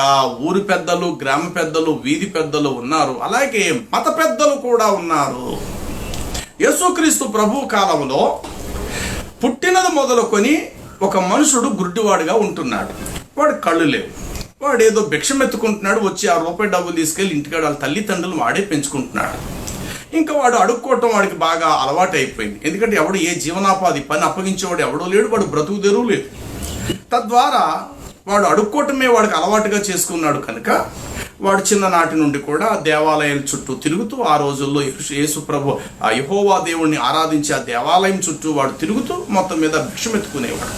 ఊరి పెద్దలు, గ్రామ పెద్దలు, వీధి పెద్దలు ఉన్నారు, అలాగే మత పెద్దలు కూడా ఉన్నారు. యేసుక్రీస్తు ప్రభు కాలంలో పుట్టినది మొదలుకొని ఒక మనుషుడు గుడ్డివాడిగా ఉంటున్నాడు. వాడు కళ్ళు లేవు, వాడు ఏదో భిక్షమెత్తుకుంటున్నాడు, వచ్చి ₹1 డబ్బులు తీసుకెళ్ళి ఇంటికాడ వాళ్ళ తల్లిదండ్రులు వాడే పెంచుకుంటున్నాడు. ఇంకా వాడు అడుక్కోవటం వాడికి బాగా అలవాటు అయిపోయింది. ఎందుకంటే ఎవడు ఏ జీవనాపాధి పని అప్పగించేవాడు ఎవడో లేడు, వాడు బ్రతుకు తెరువు లేదు. తద్వారా వాడు అడుక్కోవటమే వాడికి అలవాటుగా చేసుకున్నాడు కనుక వాడు చిన్ననాటి నుండి కూడా దేవాలయాల చుట్టూ తిరుగుతూ, ఆ రోజుల్లో యేసు ప్రభు ఆ యెహోవా దేవుణ్ణి ఆరాధించే ఆ దేవాలయం చుట్టూ వాడు తిరుగుతూ మొత్తం మీద భిక్షమెత్తుకునేవాడు.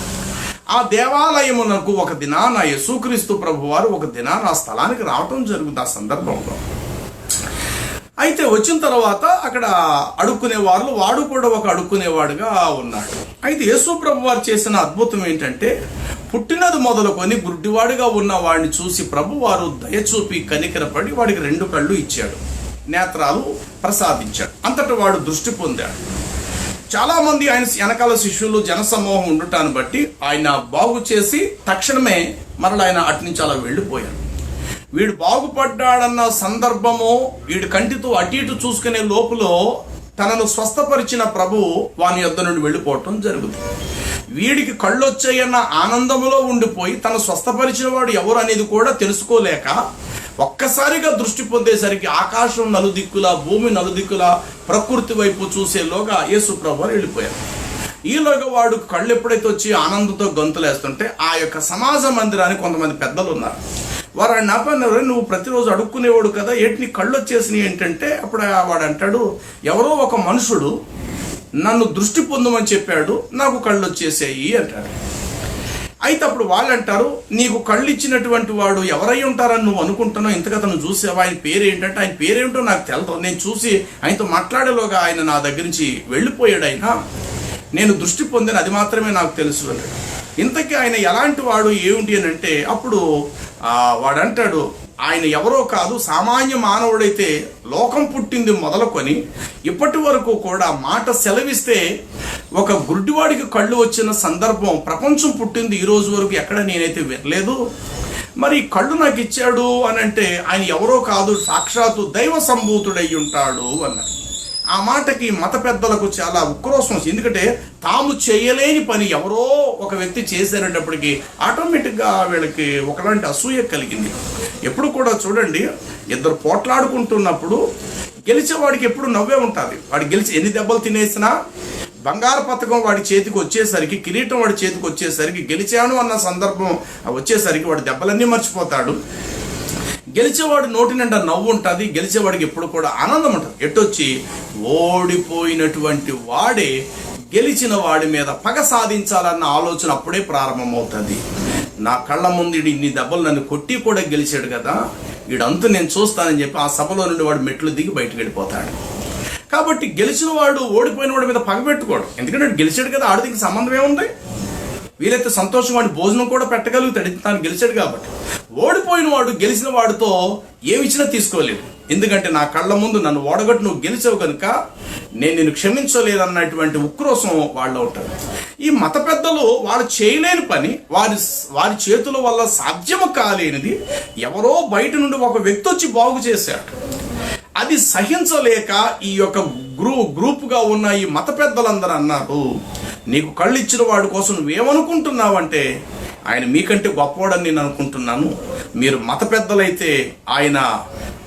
ఆ దేవాలయమునకు ఒక దినాన యేసుక్రీస్తు ప్రభు వారు ఒక దినాన ఆ స్థలానికి రావటం జరుగుతుంది. ఆ సందర్భంలో అయితే వచ్చిన తర్వాత అక్కడ అడుక్కునేవాళ్ళు, వాడు కూడా ఒక అడుక్కునేవాడుగా ఉన్నాడు. అయితే యేసు ప్రభు వారు చేసిన అద్భుతం ఏంటంటే, పుట్టినది మొదలుకొని గుడ్డివాడిగా ఉన్న వాడిని చూసి ప్రభువారు దయచూపి కనికరపడి వాడికి 2 కళ్ళు ఇచ్చాడు, నేత్రాలు ప్రసాదించాడు. అంతటా వాడు దృష్టి పొందాడు. చాలా మంది ఆయన వెనకాల శిష్యులు జనసమూహం ఉండటాన్ని బట్టి ఆయన బాగు చేసి తక్షణమే మరలా ఆయన అటు నుంచి అలా వెళ్ళిపోయాడు. వీడు బాగుపడ్డాడన్న సందర్భము వీడి కంటితో అటు ఇటు చూసుకునే లోపల తనను స్వస్థపరిచిన ప్రభు వాని యొద్ద నుండి వెళ్ళిపోవటం జరుగుతుంది. వీడికి కళ్ళు వచ్చాయన్న ఆనందములో ఉండిపోయి తను స్వస్థపరిచిన వాడు ఎవరు అనేది కూడా తెలుసుకోలేక ఒక్కసారిగా దృష్టి పొందేసరికి ఆకాశం నలుదిక్కుల, భూమి నలుదిక్కుల, ప్రకృతి వైపు చూసేలోగా యేసు ప్రభు వెళ్ళిపోయారు. ఈలోగా వాడు కళ్ళు ఎప్పుడైతే వచ్చి ఆనందంతో గొంతులేస్తుంటే ఆ యొక్క సమాజ మందిరానికి కొంతమంది పెద్దలు ఉన్నారు. వారు ఆయన నాపన్నారు, నువ్వు ప్రతిరోజు అడుక్కునేవాడు కదా, ఏంటి నీ కళ్ళు వచ్చేసినాయి ఏంటంటే, అప్పుడు వాడు అంటాడు, ఎవరో ఒక మనుషుడు నన్ను దృష్టి పొందమని చెప్పాడు, నాకు కళ్ళు వచ్చేసాయి అంటాడు. అయితే అప్పుడు వాళ్ళు అంటారు, నీకు కళ్ళు ఇచ్చినటువంటి వాడు ఎవరై ఉంటారని నువ్వు అనుకుంటున్నావు, ఇంతగా తను చూసావా, ఆయన పేరు ఏంటంటే, ఆయన పేరేంటో నాకు తెలదు, నేను చూసి ఆయనతో మాట్లాడేలోగా ఆయన నా దగ్గర నుంచి వెళ్ళిపోయాడు, ఆయన నేను దృష్టి పొందిన అది మాత్రమే నాకు తెలుసు అన్నాడు. ఇంతకీ ఆయన ఎలాంటి వాడు ఏమిటి అని అంటే, అప్పుడు వాడంటాడు, ఆయన ఎవరో కాదు, సామాన్య మానవుడైతే లోకం పుట్టింది మొదలుకొని ఇప్పటి వరకు కూడా మాట సెలవిస్తే ఒక గుడ్డివాడికి కళ్ళు వచ్చిన సందర్భం ప్రపంచం పుట్టింది ఈ రోజు వరకు ఎక్కడ నేనైతే వినలేదు. మరి కళ్ళు నాకు ఇచ్చాడు అని అంటే ఆయన ఎవరో కాదు, సాక్షాత్తు దైవ సంభూతుడై ఉంటాడు అన్నారు. ఆ మాటకి మత పెద్దలకు చాలా ఉక్రోషం వచ్చింది. ఎందుకంటే తాము చేయలేని పని ఎవరో ఒక వ్యక్తి చేసేటప్పటికి ఆటోమేటిక్గా వీళ్ళకి ఒకలాంటి అసూయ కలిగింది. ఎప్పుడు కూడా చూడండి, ఇద్దరు పోట్లాడుకుంటున్నప్పుడు గెలిచేవాడికి ఎప్పుడు నవ్వే ఉంటుంది. వాడు గెలిచి ఎన్ని దెబ్బలు తినేసినా బంగారు పథకం వాడి చేతికి వచ్చేసరికి, కిరీటం వాడి చేతికి వచ్చేసరికి, గెలిచాను అన్న సందర్భం వచ్చేసరికి వాడి దెబ్బలన్నీ మర్చిపోతాడు. గెలిచేవాడు నోటి నిండా నవ్వు ఉంటుంది, గెలిచేవాడికి ఎప్పుడు కూడా ఆనందం ఉంటుంది. ఎట్టొచ్చి ఓడిపోయినటువంటి వాడే గెలిచిన వాడి మీద పగ సాధించాలన్న ఆలోచన అప్పుడే ప్రారంభమవుతుంది. నా కళ్ళ ముందు ఇన్ని దెబ్బలు నన్ను కొట్టి కూడా గెలిచాడు కదా, వీడంతా నేను చూస్తానని చెప్పి ఆ సభలో నుండి వాడు మెట్లు దిగి బయటకు వెళ్ళిపోతాడు. కాబట్టి గెలిచిన వాడు ఓడిపోయిన వాడి మీద పగ పెట్టుకోడు, ఎందుకంటే గెలిచాడు కదా, ఆడికి సంబంధం ఏముంది. వీలైతే సంతోషం వాడి భోజనం కూడా పెట్టగలుగుతాడు, తాను గెలిచాడు కాబట్టి. ఓడిపోయిన వాడు గెలిచిన వాడితో ఏమిచ్చినా తీసుకోలేడు, ఎందుకంటే నా కళ్ళ ముందు నన్ను ఓడగొట్టి నువ్వు గెలిచావు కనుక నేను నిన్ను క్షమించలేదన్నటువంటి ఉక్రోషం వాళ్ళలో ఉంటుంది. ఈ మత పెద్దలు వాళ్ళు చేయలేని పని, వారి చేతుల వల్ల సాధ్యము కాలేనిది ఎవరో బయట నుండి ఒక వ్యక్తి వచ్చి బాగు చేశాడు. అది సహించలేక ఈ యొక్క గ్రూపుగా ఉన్న ఈ మత పెద్దలందరూ అన్నారు, నీకు కళ్ళు ఇచ్చిన వాడి కోసం నువ్వేమనుకుంటున్నావంటే ఆయన మీకంటే గొప్పవాడని నేను అనుకుంటున్నాను, మీరు మత పెద్దలైతే ఆయన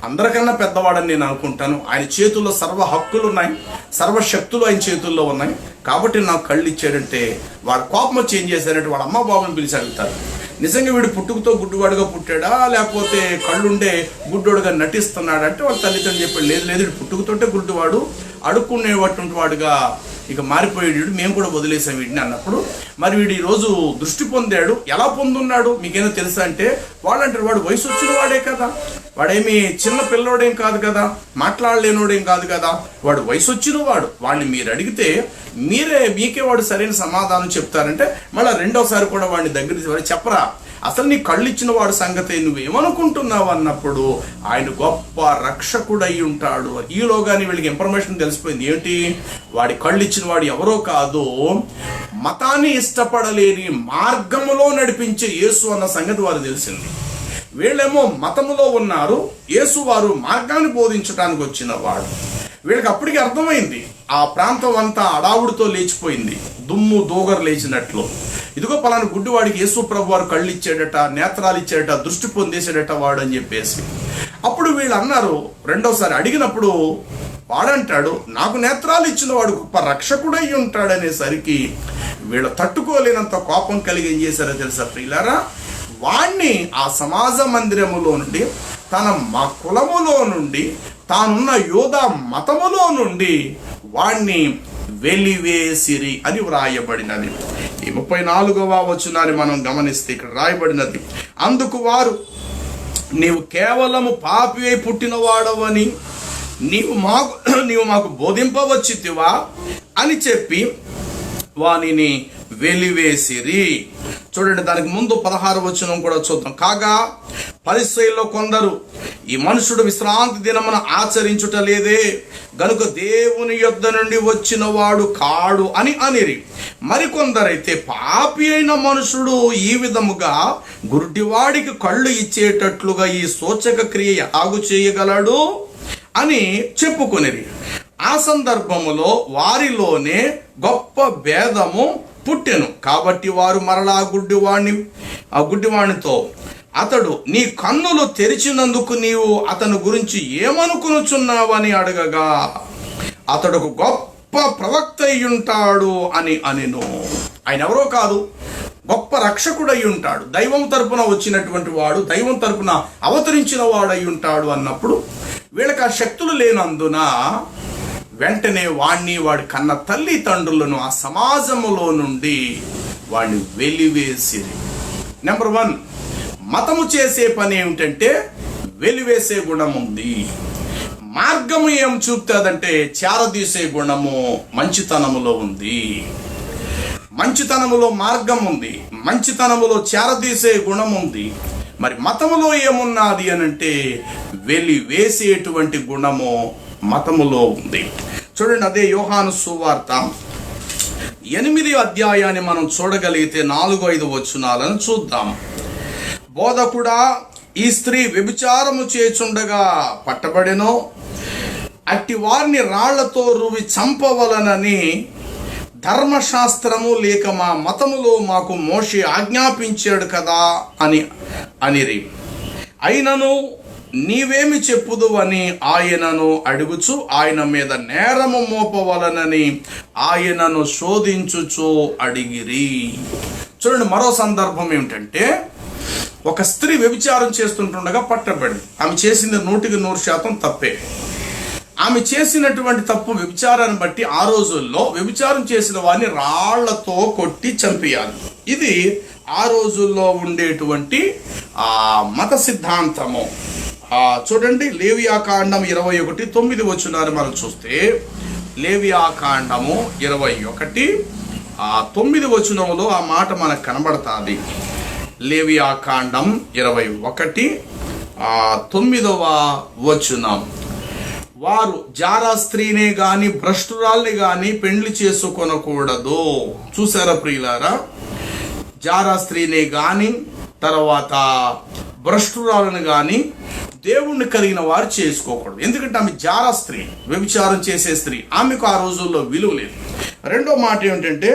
అందరికన్నా పెద్దవాడని నేను అనుకుంటాను, ఆయన చేతుల్లో సర్వ హక్కులు ఉన్నాయి, సర్వశక్తులు ఆయన చేతుల్లో ఉన్నాయి, కాబట్టి నాకు కళ్ళు ఇచ్చాడంటే వాడు కోపం వచ్చి ఏం చేశారంటే వాడు అమ్మ బాబుని పిలిచి అడుగుతారు, నిజంగా వీడు పుట్టుకతో గుడ్డివాడుగా పుట్టాడా లేకపోతే కళ్ళుండే గుడ్డోడుగా నటిస్తున్నాడా అంటే వాళ్ళ తల్లిదండ్రులు చెప్పాడు, లేదు లేదు పుట్టుకతోటే గుడ్డివాడు, అడుక్కునేటువంటి వాడుగా ఇక మారిపోయాడు, మేము కూడా వదిలేసాం వీడిని అన్నప్పుడు, మరి వీడు ఈరోజు దృష్టి పొందాడు, ఎలా పొందున్నాడు మీకేమో తెలుసా అంటే వాళ్ళంటారు, వాడు వయసు వచ్చిన వాడే కదా, వాడేమి చిన్న పిల్లోడేం కాదు కదా, మాట్లాడలేనోడేం కాదు కదా, వాడు వయసు వచ్చిన వాడు, వాడిని మీరు అడిగితే మీకే వాడు సరైన సమాధానం చెప్తారంటే మళ్ళీ రెండోసారి కూడా వాడిని దగ్గర చెప్పరా, అసలు నీ కళ్ళు ఇచ్చిన వాడు సంగతి నువ్వేమనుకుంటున్నావు అన్నప్పుడు ఆయన గొప్ప రక్షకుడు అయి ఉంటాడు. ఈలోగాని వీళ్ళకి ఇన్ఫర్మేషన్ తెలిసిపోయింది, ఏంటి వాడి కళ్ళు ఇచ్చిన వాడు ఎవరో కాదు, మతాన్ని ఇష్టపడలేని మార్గములో నడిపించే యేసు అన్న సంగతి వారు తెలిసింది. వీళ్ళేమో మతములో ఉన్నారు, యేసు వారు మార్గాన్ని బోధించడానికి వచ్చిన వాడు. వీళ్ళకి అప్పటికి అర్థమైంది, ఆ ప్రాంతం అంతా అడావుడితో లేచిపోయింది, దుమ్ము దోగరు లేచినట్లు. ఇదిగో పలానా గుడ్డివాడికి యేసు ప్రభు వారు కళ్ళు ఇచ్చాడట, నేత్రాలు ఇచ్చాడట, దృష్టి పొందేశాడట వాడు అని చెప్పేసి. అప్పుడు వీళ్ళు అన్నారు, రెండోసారి అడిగినప్పుడు వాడంటాడు, నాకు నేత్రాలు ఇచ్చిన వాడు గొప్ప రక్షకుడై ఉంటాడనేసరికి వీళ్ళు తట్టుకోలేనంత కోపం కలిగి ఏం చేశారో తెలుసా ప్రియులారా, వాణ్ణి ఆ సమాజ మందిరములో నుండి, మా కులములో నుండి, తానున్న యోధా మతములో నుండి వాణ్ణి వెలివేసిరి అని వ్రాయబడినది. ఈ 34వ వచనాన్ని మనం గమనిస్తే ఇక్కడ రాయబడినది, అందుకు వారు నీవు కేవలము పాపివై పుట్టిన వాడవని నీవు మాకు బోధింపవచ్చితివా అని చెప్పి వానిని వెలివేసిరి. చూడండి, దానికి ముందు 16వ వచనం కూడా చూద్దాం. కాగా పరిసయ్యుల్లో కొందరు ఈ మనుషుడు విశ్రాంతి దినమున ఆచరించుట లేదే గనుక దేవుని యొద్ద నుండి వచ్చిన వాడు కాడు అని అనిరి. మరికొందరైతే పాపి అయిన మనుషుడు ఈ విధముగా గుడ్డివాడికి కళ్ళు ఇచ్చేటట్లుగా ఈ సూచక క్రియ ఎలాగు చేయగలడు అని చెప్పుకొనిరి. ఆ సందర్భములో వారిలోనే గొప్ప భేదము పుట్టెను. కాబట్టి వారు మరలా గుడ్డివాణితో అతడు నీ కన్నులు తెరిచినందుకు నీవు అతని గురించి ఏమనుకునుచున్నావని అడగగా అతడు ఒక గొప్ప ప్రవక్త అయ్యుంటాడు అని అనెను. ఆయన ఎవరో కాదు, గొప్ప రక్షకుడై ఉంటాడు, దైవం తరపున వచ్చినటువంటి వాడు, దైవం తరపున అవతరించిన వాడు అయి ఉంటాడు అన్నప్పుడు వీళ్ళకి ఆ శక్తులు లేనందున వెంటనే వాడి కన్న తల్లిదండ్రులను ఆ సమాజములో నుండి వాడిని వెలివేసిరి. నెంబర్ 1, మతము చేసే పని ఏమిటంటే వెలివేసే గుణం ఉంది. మార్గము ఏం చూపుతుందంటే చేరదీసే గుణము మంచితనములో ఉంది. మంచితనములో మార్గం ఉంది, మంచితనములో చేరదీసే గుణం ఉంది. మరి మతములో ఏమున్నది అనంటే వెలివేసేటువంటి గుణము మతములో ఉంది. చూడండి, అదే యోహాను సువార్త 8వ అధ్యాయాన్ని మనం చూడగలిగితే 4-5 వచనాలను చూద్దాం. బోధకుడా, ఈ స్త్రీ వ్యభిచారము చేచుండగా పట్టబడెను, అట్టి వారిని రాళ్లతో రువి చంపవలనని ధర్మశాస్త్రము లేక మా మతములో మాకు మోషే ఆజ్ఞాపించాడు కదా అనిరి. అయినను నీవేమి చెప్పుదు అని ఆయనను అడుగుచు ఆయన మీద నేరము మోపవలనని ఆయనను శోధించుచు అడిగిరి. చూడండి, మరో సందర్భం ఏమిటంటే ఒక స్త్రీ వ్యభిచారం చేస్తుంటుండగా పట్టబడింది. ఆమె చేసింది 100% తప్పే. ఆమె చేసినటువంటి తప్పు వ్యభిచారాన్ని బట్టి ఆ రోజుల్లో వ్యభిచారం చేసిన వారిని రాళ్లతో కొట్టి చంపేయాలి. ఇది ఆ రోజుల్లో ఉండేటువంటి మత సిద్ధాంతము. చూడండి, లేవియాకాండం 21:9 మనం చూస్తే, లేవియాకాండము 21:9 ఆ మాట మనకు కనబడుతుంది. లేవియాకాండం 21:9 వారు జారా స్త్రీనే గాని భ్రష్టురాల్ని గాని పెండ్లి చేసుకొనకూడదు. చూసారా ప్రియులారా, జారా స్త్రీనే గాని తర్వాత భ్రష్టురాలను గాని దేవుణ్ణి కలిగిన వారు చేసుకోకూడదు. ఎందుకంటే ఆమె జారా స్త్రీ, వ్యభిచారం చేసే స్త్రీ. ఆమెకు ఆ రోజుల్లో విలువ లేదు. రెండో మాట ఏమిటంటే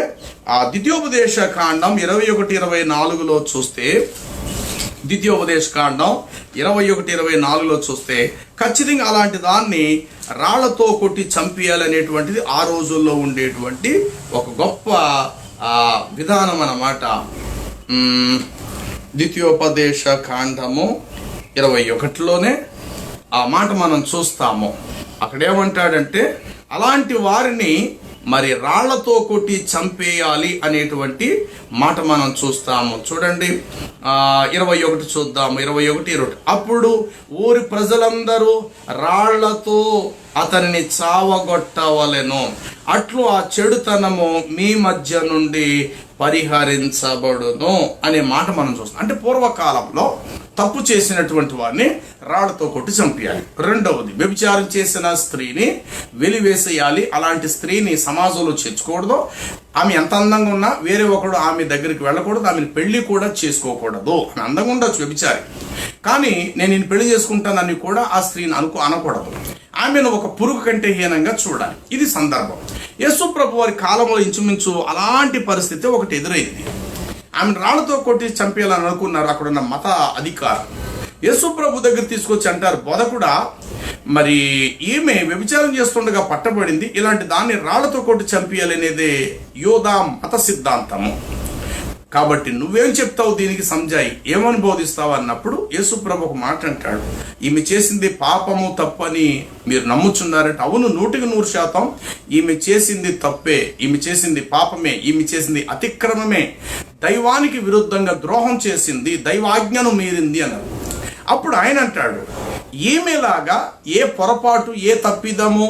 ద్వితీయోపదేశ కాండం 21:24 చూస్తే, ద్వితీయోపదేశ కాండం 21:24 చూస్తే ఖచ్చితంగా అలాంటి దాన్ని రాళ్లతో కొట్టి చంపేయాలనేటువంటిది ఆ రోజుల్లో ఉండేటువంటి ఒక గొప్ప విధానం అన్నమాట. ద్వితీయోపదేశ కాండము 21 ఆ మాట మనం చూస్తాము. అక్కడేమంటాడంటే అలాంటి వారిని మరి రాళ్లతో కొట్టి చంపేయాలి అనేటువంటి మాట మనం చూస్తాము. చూడండి 21 చూద్దాము. 21:20 అప్పుడు ఊరి ప్రజలందరూ రాళ్లతో అతనిని చావగొట్టవలెను, అట్లు ఆ చెడుతనము మీ మధ్య నుండి పరిహరించబడును అనే మాట మనం చూస్తాం. అంటే పూర్వకాలంలో తప్పు చేసినటువంటి వారిని రాళ్లతో కొట్టి చంపేయాలి. రెండవది, వ్యభిచారం చేసిన స్త్రీని వెలివేసేయాలి. అలాంటి స్త్రీని సమాజంలో చేర్చుకూడదు. ఆమె ఎంత అందంగా ఉన్నా వేరే ఒకడు ఆమె దగ్గరికి వెళ్ళకూడదు, ఆమెను పెళ్లి కూడా చేసుకోకూడదు. ఆమె అందంగా ఉండొచ్చు వ్యభిచారి, కానీ నేను ఈయన పెళ్లి చేసుకుంటానని కూడా ఆ స్త్రీని అనకూడదు. ఆమెను ఒక పురుగు కంటే హీనంగా చూడాలి. ఇది సందర్భం. యేసు ప్రభు వారి కాలంలో ఇంచుమించు అలాంటి పరిస్థితి ఒకటి ఎదురైంది. ఆమెను రాళ్లతో కొట్టి చంపేయాలని అనుకున్నారు అక్కడున్న మత అధికారులు. యేసు ప్రభు దగ్గర తీసుకొచ్చి అంటారు, బోధకుడా, మరి ఈమె వ్యభిచారం చేస్తుండగా పట్టబడింది, ఇలాంటి దాన్ని రాళ్లతో కొట్టి చంపేయాలనేదే యోధా మత సిద్ధాంతము. కాబట్టి నువ్వేం చెప్తావు దీనికి సంజాయి, ఏమని బోధిస్తావు అన్నప్పుడు యేసు ప్రభు ఒక మాట అంటాడు, ఈమె చేసింది పాపము తప్పని మీరు నమ్ముచున్నారంటే అవును, 100% ఈమె చేసింది తప్పే, ఈమె చేసింది పాపమే, ఈమె చేసింది అతిక్రమమే, దైవానికి విరుద్ధంగా ద్రోహం చేసింది, దైవాజ్ఞను మీరింది అన్నారు. అప్పుడు ఆయన అంటాడు, ఈమెలాగా ఏ పొరపాటు, ఏ తప్పిదము,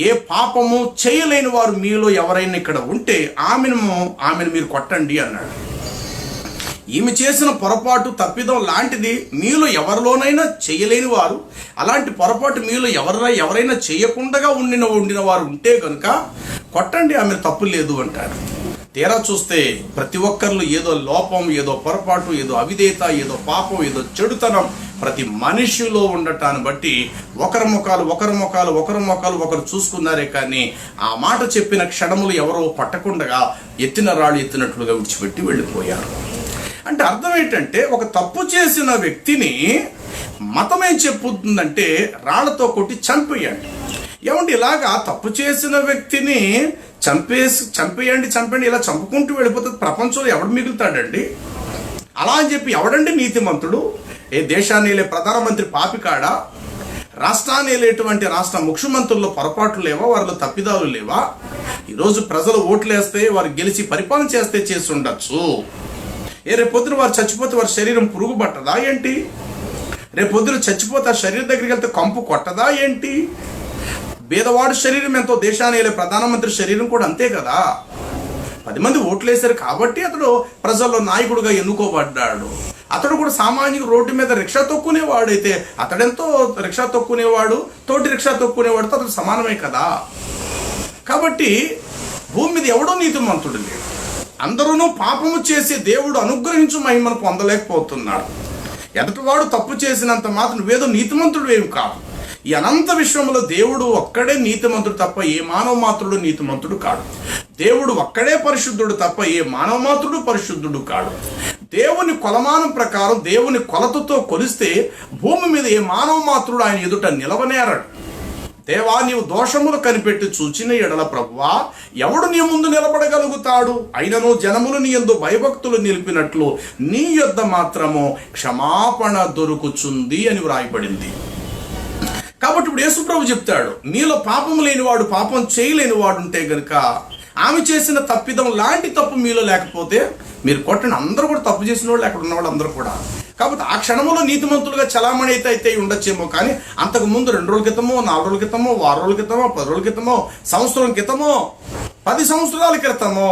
ఏ పాపము చేయలేని వారు మీలో ఎవరైనా ఇక్కడ ఉంటే ఆమెను మీరు కొట్టండి అన్నాడు. ఈమె చేసిన పొరపాటు తప్పిదం లాంటిది మీలో ఎవరిలోనైనా చేయలేని వారు, అలాంటి పొరపాటు మీలో ఎవరైనా చేయకుండా ఉండిన వారు ఉంటే కనుక కొట్టండి, ఆమె తప్పు లేదు అంటారు. తీరా చూస్తే ప్రతి ఒక్కరిలో ఏదో లోపం, ఏదో పొరపాటు, ఏదో అవిధేయత, ఏదో పాపం, ఏదో చెడుతనం ప్రతి మనిషిలో ఉండటాన్ని బట్టి ఒకరి ముఖాలు ఒకరు చూసుకున్నారే కానీ ఆ మాట చెప్పిన క్షణములు ఎవరో పట్టకుండా ఎత్తిన రాళ్ళు ఎత్తినట్లుగా విడిచిపెట్టి వెళ్ళిపోయారు. అంటే అర్థం ఏంటంటే, ఒక తప్పు చేసిన వ్యక్తిని మతం ఏం చెప్పుతుందంటే రాళ్లతో కొట్టి చంపేయండి. ఏమంటే ఇలాగా తప్పు చేసిన వ్యక్తిని చంపేయండి ఇలా చంపుకుంటూ వెళ్ళిపోతే ప్రపంచంలో ఎవడు మిగులుతాడండి? అలా అని చెప్పి ఎవడండి నీతిమంతుడు? ఏ దేశాన్ని వెళ్ళే ప్రధానమంత్రి పాపికాడా? రాష్ట్రాన్ని వెళ్ళేటువంటి రాష్ట్ర ముఖ్యమంత్రుల్లో పొరపాట్లు లేవా? వారిలో తప్పిదాలు లేవా? ఈరోజు ప్రజలు ఓట్లు వేస్తే వారు గెలిచి పరిపాలన చేసి ఉండొచ్చు. రేపొద్దున వారు చచ్చిపోతే వారి శరీరం పురుగు పట్టదా ఏంటి? రేపొద్దున చచ్చిపోతే ఆ శరీరం దగ్గరికి వెళ్తే కంపు కొట్టదా ఏంటి? పేదవాడు శరీరం ఎంతో దేశాన్ని వెళ్ళే ప్రధానమంత్రి శరీరం కూడా అంతే కదా. 10 మంది ఓట్లు వేశారు కాబట్టి అతడు ప్రజల్లో నాయకుడుగా ఎన్నుకోబడ్డాడు. అతడు కూడా సామాన్యుడు రోడ్డు మీద రిక్షా తొక్కునేవాడైతే అతడెంతో రిక్షా తొక్కునేవాడు, తోటి రిక్షా తొక్కునేవాడితో అతడు సమానమే కదా. కాబట్టి భూమి మీద ఎవడో నీతిమంతుడు లేడు. అందరూ పాపము చేసి దేవుడు అనుగ్రహించు మహిమను పొందలేకపోతున్నాడు. ఎదుటివాడు తప్పు చేసినంత మాత్రం నువ్వేదో నీతిమంతుడు ఏమి కాదు. ఈ అనంత విశ్వంలో దేవుడు ఒక్కడే నీతిమంతుడు తప్ప ఏ మానవ మాత్రుడు నీతిమంతుడు కాడు. దేవుడు ఒక్కడే పరిశుద్ధుడు తప్ప ఏ మానవ మాత్రుడు పరిశుద్ధుడు కాడు. దేవుని కొలమానం ప్రకారం దేవుని కొలతతో కొలిస్తే భూమి మీద ఏ మానవ మాత్రుడు ఆయన ఎదుట నిలవనేరాడు. దేవా, నీవు దోషములు కనిపెట్టి చూచిన ఎడల ప్రభువా ఎవడు నీ ముందు నిలబడగలుగుతాడు? అయినను జనములు నీ యందు భయభక్తులు నిలిపినట్లు నీ యొద్ద మాత్రము క్షమాపణ దొరుకుచుంది అని వ్రాయబడింది. కాబట్టి ఇప్పుడు యేసుప్రభు చెప్తాడు, మీలో పాపం లేనివాడు, పాపం చేయలేనివాడు ఉంటే గనుక ఆమె చేసిన తప్పిదం లాంటి తప్పు మీలో లేకపోతే మీరు కొట్టండి. అందరూ కూడా తప్పు చేసిన వాళ్ళు అక్కడ ఉన్నవాళ్ళు అందరూ కూడా. కాబట్టి ఆ క్షణంలో నీతిమంతులుగా చలామణి అయితే ఉండొచ్చేమో, కానీ అంతకు ముందు 2 రోజుల క్రితమో, 4 రోజుల క్రితమో, 6 రోజుల క్రితమో, 10 రోజుల క్రితమో, సంవత్సరం క్రితమో, 10 సంవత్సరాల క్రితమో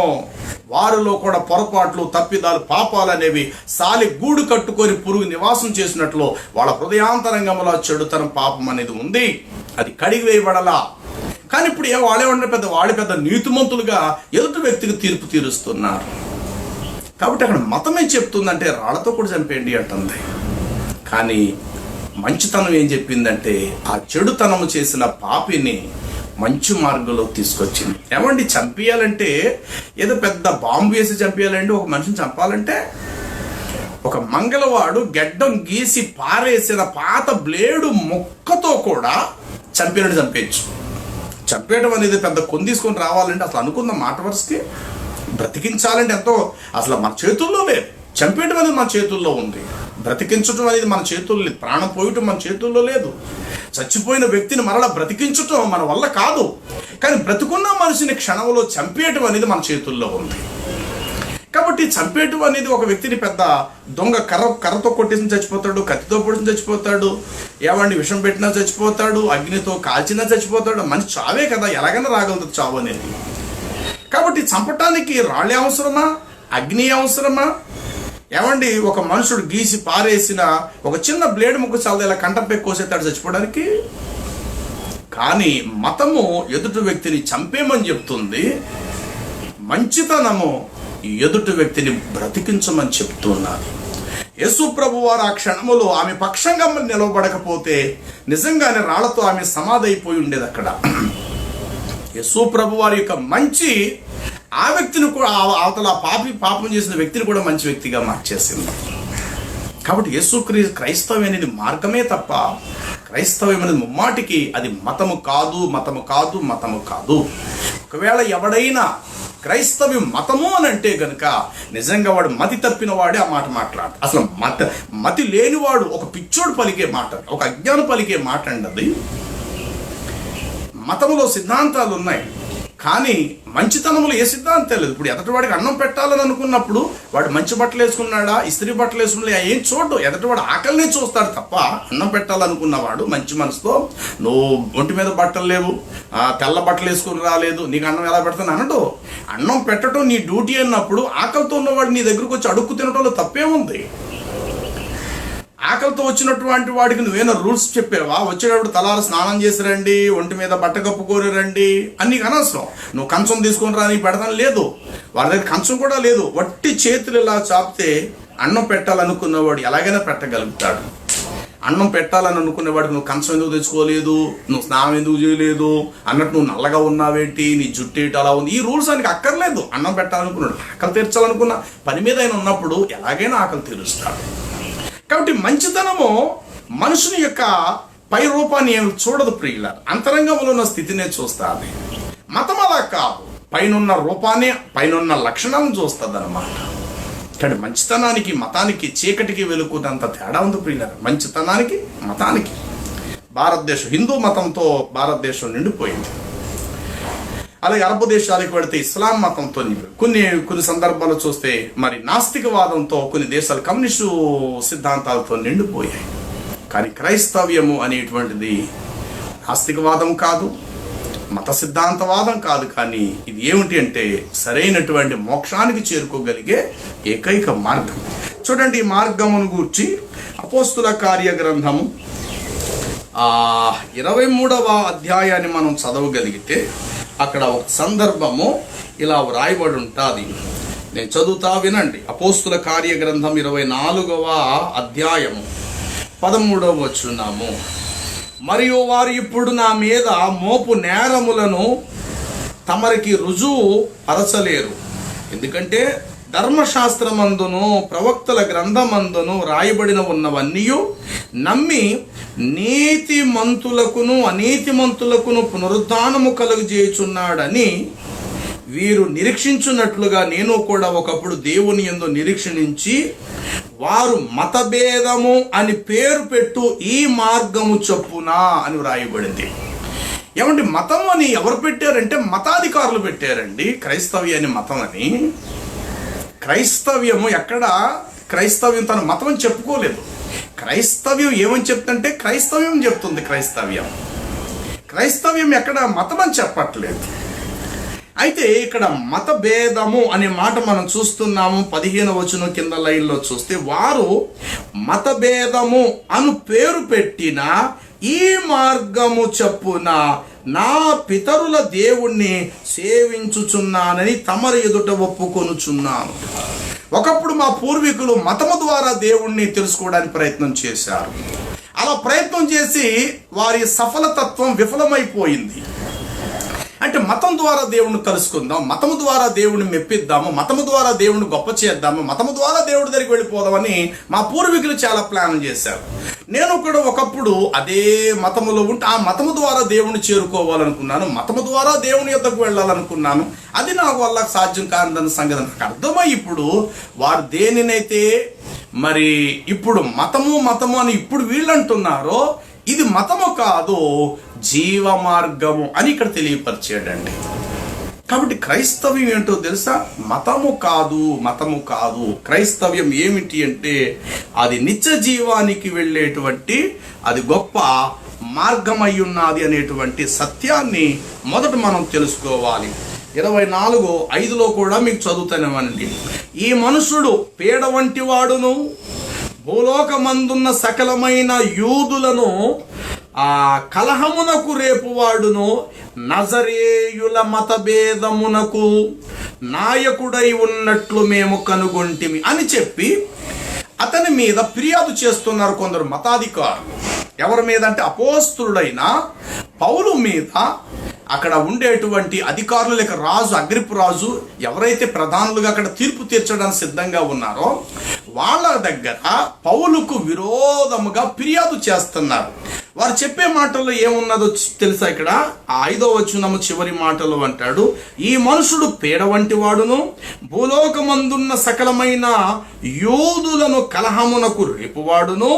వారిలో కూడా పొరపాట్లు, తప్పిదాలు, పాపాలు అనేవి సాలి గూడు కట్టుకొని పురుగు నివాసం చేసినట్లు వాళ్ళ హృదయాంతరంగంలో చెడుతనం, పాపం అనేది ఉంది. అది కడిగి వేయబడలా. కానీ ఇప్పుడు వాళ్ళే పెద్ద నీతిమంతులుగా ఎదుటి వ్యక్తికి తీర్పు తీరుస్తున్నారు. కాబట్టి అక్కడ మతం ఏం చెప్తుందంటే రాళ్లతో కూడా చంపేయండి అంటుంది. కానీ మంచితనం ఏం చెప్పిందంటే ఆ చెడుతనము చేసిన పాపిని మంచి మార్గంలో తీసుకొచ్చింది. ఏమండి, చంపేయాలంటే ఏదో పెద్ద బాంబు వేసి చంపేయాలండి. ఒక మనిషిని చంపాలంటే ఒక మంగళవాడు గెడ్డం గీసి పారేసిన పాత బ్లేడు ముక్కతో కూడా చంపేయడం చంపేయచ్చు. చంపేయడం అనేది పెద్ద తీసుకొని రావాలంటే అసలు అనుకున్న మాట వరుసకి బ్రతికించాలంటే ఎంతో అసలు మన చేతుల్లో లేదు. చంపేయడం అనేది మన చేతుల్లో ఉంది, బ్రతికించడం అనేది మన చేతుల్లో లేదు, ప్రాణం పోయటం మన చేతుల్లో లేదు, చచ్చిపోయిన వ్యక్తిని మరలా బ్రతికించటం మన వల్ల కాదు. కానీ బ్రతికున్న మనిషిని క్షణంలో చంపేయటం అనేది మన చేతుల్లో ఉంది. కాబట్టి చంపేయటం అనేది ఒక వ్యక్తిని పెద్ద దొంగ కర్రతో కొట్టేసి చచ్చిపోతాడు, కత్తితో పొడిచి చచ్చిపోతాడు, ఏమండి విషం పెట్టినా చచ్చిపోతాడు, అగ్నితో కాల్చినా చచ్చిపోతాడు. మనిషి చావే కదా, ఎలాగైనా రాగలుగుతుంది చావు అనేది. కాబట్టి చంపటానికి రాళ్ళే అవసరమా, అగ్ని అవసరమా? ఏమండి, ఒక మనుషుడు గీసి పారేసిన ఒక చిన్న బ్లేడ్ ముక్క చాలా ఇలా కంటపై కోసేస్తాడు చచ్చిపోవడానికి. కానీ మతము ఎదుటి వ్యక్తిని చంపేమని చెప్తుంది, మంచితనము ఎదుటి వ్యక్తిని బ్రతికించమని చెప్తున్నారు. యేసు ప్రభు వారు ఆ క్షణములో ఆమె పక్షంగా నిలవబడకపోతే నిజంగానే రాళ్లతో ఆమె సమాధి అయిపోయి ఉండేది అక్కడ. యేసు ప్రభు వారి యొక్క మంచి ఆ వ్యక్తిని కూడా అవతల పాపం చేసిన వ్యక్తిని కూడా మంచి వ్యక్తిగా మార్చేసింది. కాబట్టి క్రైస్తవం అనేది మార్గమే తప్ప క్రైస్తవం అనేది ముమ్మాటికి అది మతము కాదు. ఒకవేళ ఎవడైనా క్రైస్తవ్యం మతము అని అంటే గనుక నిజంగా వాడు మతి తప్పిన వాడే ఆ మాట మాట్లాడు. అసలు మతి లేనివాడు ఒక పిచ్చోడు పలికే మాట, ఒక అజ్ఞానం పలికే మాట అండి అది. మతములో సిద్ధాంతాలు ఉన్నాయి, కానీ మంచితనములు ఏ సిద్ధాంతం లేదు. ఇప్పుడు ఎదటివాడికి అన్నం పెట్టాలని అనుకున్నప్పుడు వాడు మంచి బట్టలు వేసుకున్నాడా, ఇస్త్రీ బట్టలు వేసుకున్నా ఏం చూడు, ఎదటివాడు ఆకలినే చూస్తాడు తప్ప అన్నం పెట్టాలనుకున్నవాడు మంచి మనసుతో నువ్వు ఒంటి మీద బట్టలు లేవు, తెల్ల బట్టలు వేసుకుని రాలేదు, నీకు అన్నం ఎలా పెడతాను అనడు. అన్నం పెట్టడం నీ డ్యూటీ అన్నప్పుడు ఆకలితో ఉన్నవాడు నీ దగ్గరకు వచ్చి అడుక్కు తినడంలో తప్పేముంది? ఆకలితో వచ్చినటువంటి వాడికి నువ్వేనా రూల్స్ చెప్పావా? వచ్చేటప్పుడు తలాలు స్నానం చేసి రండి, ఒంటి మీద బట్ట కప్పుకొని రండి అని అనవసరం. నువ్వు కంచం తీసుకొని రా, నీకు పెడతాను లేదు. వాళ్ళ దగ్గర కంచం కూడా లేదు. వట్టి చేతులు ఇలా చాపితే అన్నం పెట్టాలనుకున్నవాడు ఎలాగైనా పెట్టగలుగుతాడు. అన్నం పెట్టాలని అనుకునేవాడికి నువ్వు కంచం ఎందుకు తెచ్చుకోలేదు, నువ్వు స్నానం ఎందుకు చేయలేదు అన్నట్టు, నువ్వు నల్లగా ఉన్నావేంటి, నీ జుట్టు ఏంటి అలా ఉంది, ఈ రూల్స్ ఆయనకి అక్కర్లేదు. అన్నం పెట్టాలనుకున్నాడు, ఆకలి తీర్చాలనుకున్న పని మీద ఆయన ఉన్నప్పుడు ఎలాగైనా ఆకలి తీరుస్తాడు. కాబట్టి మంచితనము మనుషుని యొక్క పై రూపాన్ని ఏమి చూడదు ప్రియులారా, అంతరంగంలో ఉన్న స్థితినే చూస్తుంది. మతం అలా కాదు, పైనున్న రూపాన్ని, పైనున్న లక్షణాలను చూస్తుంది అన్నమాట. కానీ మంచితనానికి మతానికి, చీకటికి వెలుగునంత తేడా ఉంది ప్రియులారా. మంచితనానికి మతానికి భారతదేశం, హిందూ మతంతో భారతదేశం నిండిపోయింది. అలాగే అరబ్ దేశాలకు వెళితే ఇస్లాం మతంతో కొన్ని సందర్భాలు చూస్తే మరి నాస్తికవాదంతో కొన్ని దేశాలు కమ్యూనిస్టు సిద్ధాంతాలతో నిండిపోయాయి. కానీ క్రైస్తవ్యము అనేటువంటిది నాస్తికవాదం కాదు, మత సిద్ధాంతవాదం కాదు, కానీ ఇది ఏమిటి అంటే సరైనటువంటి మోక్షానికి చేరుకోగలిగే ఏకైక మార్గం. చూడండి, ఈ మార్గమును గూర్చి అపోస్తుల కార్యగ్రంథము 23వ అధ్యాయాన్ని మనం చదవగలిగితే అక్కడ ఒక సందర్భము ఇలా వ్రాయబడి ఉంటుంది. నేను చదువుతా వినండి. అపోస్తుల కార్యగ్రంథం 24వ అధ్యాయము 13వ వచనము. మరియు వారు ఇప్పుడు నా మీద మోపు నేరములను తమరికి రుజువు పరచలేరు, ఎందుకంటే ధర్మశాస్త్రమందును ప్రవక్తల గ్రంథమందును రాయబడిన ఉన్నవన్నీ నమ్మి నీతిమంతులకును అనీతిమంతులకును పునరుద్ధానము కలుగజేయుచున్నాడని వీరు నిరీక్షించున్నట్లుగా నేను కూడా ఒకప్పుడు దేవుని యందు నిరీక్షించి వారు మతభేదము అని పేరు పెట్టు ఈ మార్గము చొప్పున అని వ్రాయబడింది. ఏమంటే మతం అని ఎవరు పెట్టారంటే మతాధికారులు పెట్టారండి క్రైస్తవ్యాన్ని మతం అని. క్రైస్తవ్యము ఎక్కడ క్రైస్తవ్యం తన మతం అని చెప్పుకోలేదు. క్రైస్తవ్యం ఏమని చెప్తుంటే క్రైస్తవ్యం చెప్తుంది. క్రైస్తవ్యం ఎక్కడ మతం అని చెప్పట్లేదు. అయితే ఇక్కడ మత భేదము అనే మాట మనం చూస్తున్నాము. 15వ వచనం కింద లైన్లో చూస్తే వారు మతభేదము అను పేరు పెట్టిన ఈ మార్గము చొప్పున నా పితరుల దేవుణ్ణి సేవించుచున్నానని తమరి ఎదుట ఒప్పుకొనుచున్నాను. ఒకప్పుడు మా పూర్వీకులు మతము ద్వారా దేవుణ్ణి తెలుసుకోవడానికి ప్రయత్నం చేశారు. అలా ప్రయత్నం చేసి వారి సఫలతత్వం విఫలమైపోయింది. అంటే మతం ద్వారా దేవుణ్ణి కలుసుకుందాం, మతము ద్వారా దేవుణ్ణి మెప్పిద్దాము, మతము ద్వారా దేవుణ్ణి గొప్ప చేద్దాము, మతము ద్వారా దేవుడి దగ్గరికి వెళ్ళిపోదామని మా పూర్వీకులు చాలా ప్లాన్ చేశారు. నేను కూడా ఒకప్పుడు అదే మతములో ఉంటే ఆ మతము ద్వారా దేవుణ్ణి చేరుకోవాలనుకున్నాను, మతము ద్వారా దేవుని యొద్దకు వెళ్ళాలనుకున్నాను. అది నాకు వల్ల సాధ్యం కానిదన్న సంగతి నాకు అర్థమై ఇప్పుడు వారు దేనినైతే మరి ఇప్పుడు మతము అని ఇప్పుడు వీళ్ళు అంటున్నారో ఇది మతము కాదు, జీవ మార్గము అని ఇక్కడ తెలియపరిచాడండి. కాబట్టి క్రైస్తవ్యం ఏంటో తెలుసా? మతము కాదు. క్రైస్తవ్యం ఏమిటి అంటే అది నిత్య జీవానికి వెళ్ళేటువంటి అది గొప్ప మార్గమై ఉన్నది అనేటువంటి సత్యాన్ని మొదట మనం తెలుసుకోవాలి. 24:5 కూడా మీకు చదువుతానేమనండి. ఈ మనుషుడు పేడ వంటి వాడును భూలోకమందున్న సకలమైన యూదులను కలహమునకు రేపువాడును నజరేయుల మతభేదమునకు నాయకుడై ఉన్నట్లు మేము కనుగొంటిమి అని చెప్పి అతని మీద ఫిర్యాదు చేస్తున్నారు కొందరు మతాధికారులు. ఎవరి మీద అంటే అపోస్తులుడైన పౌలు మీద. అక్కడ ఉండేటువంటి అధికారులు లేక రాజు అగ్రిప్పు రాజు ఎవరైతే ప్రధానులుగా అక్కడ తీర్పు తీర్చడానికి సిద్ధంగా ఉన్నారో వాళ్ళ దగ్గర పౌలుకు విరోధముగా ఫిర్యాదు చేస్తున్నారు. వారు చెప్పే మాటల్లో ఏమున్నదో తెలుసా? ఇక్కడ 5వ వచనము చివరి మాటలు అంటాడు, ఈ మనుషుడు పేడ వంటి వాడును భూలోకమందున్న సకలమైన యూదులను కలహమునకు రేపువాడును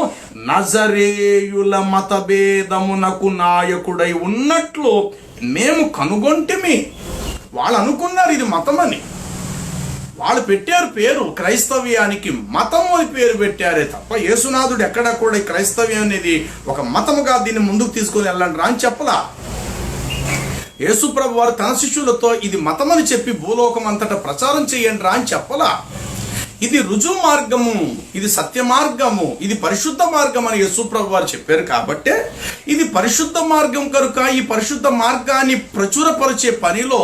నజరేయుల మతభేదమునకు నాయకుడై ఉన్నట్లు మేము కనుగొంటిమి. వాళ్ళు అనుకున్నారు ఇది మతమని. వాళ్ళు పెట్టారు పేరు క్రైస్తవ్యానికి, మతం అని పేరు పెట్టారే తప్ప యేసునాథుడు ఎక్కడ కూడా ఈ క్రైస్తవ్యం అనేది ఒక మతముగా దీన్ని ముందుకు తీసుకొని వెళ్ళండి రా అని చెప్పలా. యేసు ప్రభు వారు తన శిష్యులతో ఇది మతమని చెప్పి భూలోకం అంతటా ప్రచారం చేయండి రా అని చెప్పలా. ఇది రుజువు మార్గము, ఇది సత్య మార్గము, ఇది పరిశుద్ధ మార్గం అని యేసు ప్రభు వారు చెప్పారు. కాబట్టే ఇది పరిశుద్ధ మార్గం కనుక ఈ పరిశుద్ధ మార్గాన్ని ప్రచురపరిచే పనిలో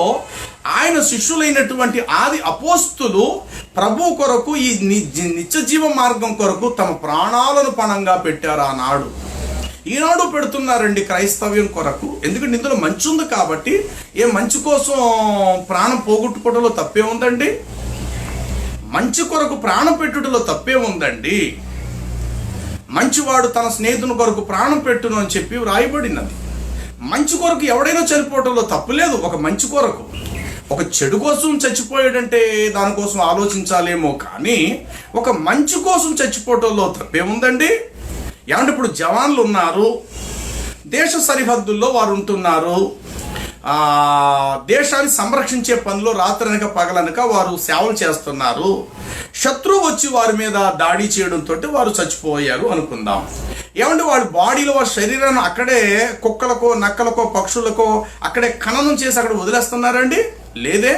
ఆయన శిష్యులైనటువంటి ఆది అపోస్తులు ప్రభు కొరకు ఈ నిత్య జీవ మార్గం కొరకు తమ ప్రాణాలను పణంగా పెట్టారు ఆనాడు. ఈనాడు పెడుతున్నారండి క్రైస్తవ్యం కొరకు. ఎందుకంటే ఇందులో మంచి ఉంది కాబట్టి. ఏ మంచి కోసం ప్రాణం పోగొట్టుకోవడంలో తప్పే ఉందండి? మంచి కొరకు ప్రాణం పెట్టుటలో తప్పే ఉందండి. మంచివాడు తన స్నేహితుని కొరకు ప్రాణం పెట్టును అని చెప్పి వ్రాయబడినది. మంచి కొరకు ఎవడైనా చనిపోవటంలో తప్పు లేదు. ఒక మంచి కొరకు, ఒక చెడు కోసం చచ్చిపోయాడంటే దానికోసం ఆలోచించాలేమో, కానీ ఒక మంచి కోసం చచ్చిపోవటంలో తప్పేముందండి? ఏమంటే ఇప్పుడు జవాన్లు ఉన్నారు, దేశ సరిహద్దుల్లో వారు ఉంటున్నారు, దేశాన్ని సంరక్షించే పనిలో రాత్రనక పగలనక వారు సేవలు చేస్తున్నారు. శత్రువు వచ్చి వారి మీద దాడి చేయడంతో వారు చచ్చిపోయారు అనుకుందాం. ఏమంటే వాళ్ళ బాడీలో వారి శరీరాన్ని అక్కడే కుక్కలకో నక్కలకో పక్షులకో అక్కడే ఖననం చేసి అక్కడ వదిలేస్తున్నారండి? లేదే.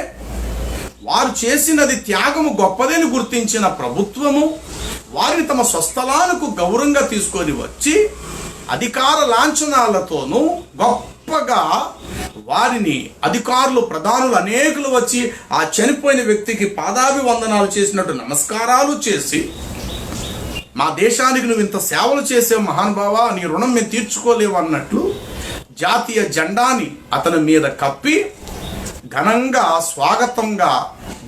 వారు చేసినది త్యాగము గొప్పదని గుర్తించిన ప్రభుత్వము వారిని తమ స్వస్థలాలకు గౌరవంగా తీసుకొని వచ్చి అధికార లాంఛనాలతోనూ గొప్పగా వారిని అధికారులు ప్రధానులు అనేకులు వచ్చి ఆ చనిపోయిన వ్యక్తికి పాదాభివందనాలు చేసినట్టు నమస్కారాలు చేసి, మా దేశానికి నువ్వు ఇంత సేవలు చేసే మహానుభావ, నీ రుణం మేము తీర్చుకోలేవు అన్నట్లు జాతీయ జెండాని అతని మీద కప్పి ఘనంగా స్వాగతంగా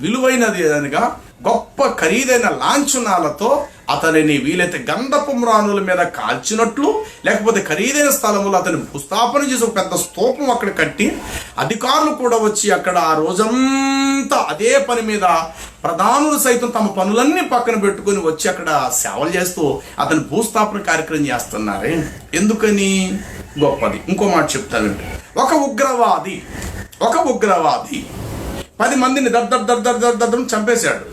విలువైనది అనగా గొప్ప ఖరీదైన లాంఛనాలతో అతనిని వీలైతే గంధపు మ్రానుల మీద కాల్చినట్లు, లేకపోతే ఖరీదైన స్థలములో అతని భూస్థాపన చేసి ఒక పెద్ద స్తూపం అక్కడ కట్టి, అధికారులు కూడా వచ్చి అక్కడ ఆ రోజంతా అదే పని మీద, ప్రధానులు సైతం తమ పనులన్నీ పక్కన పెట్టుకుని వచ్చి అక్కడ సేవలు చేస్తూ అతని భూస్థాపన కార్యక్రమం చేస్తున్నారే. ఎందుకని? గొప్పది. ఇంకో మాట చెప్తానండి. ఒక ఉగ్రవాది 10 మందిని దద్దం చంపేశాడు.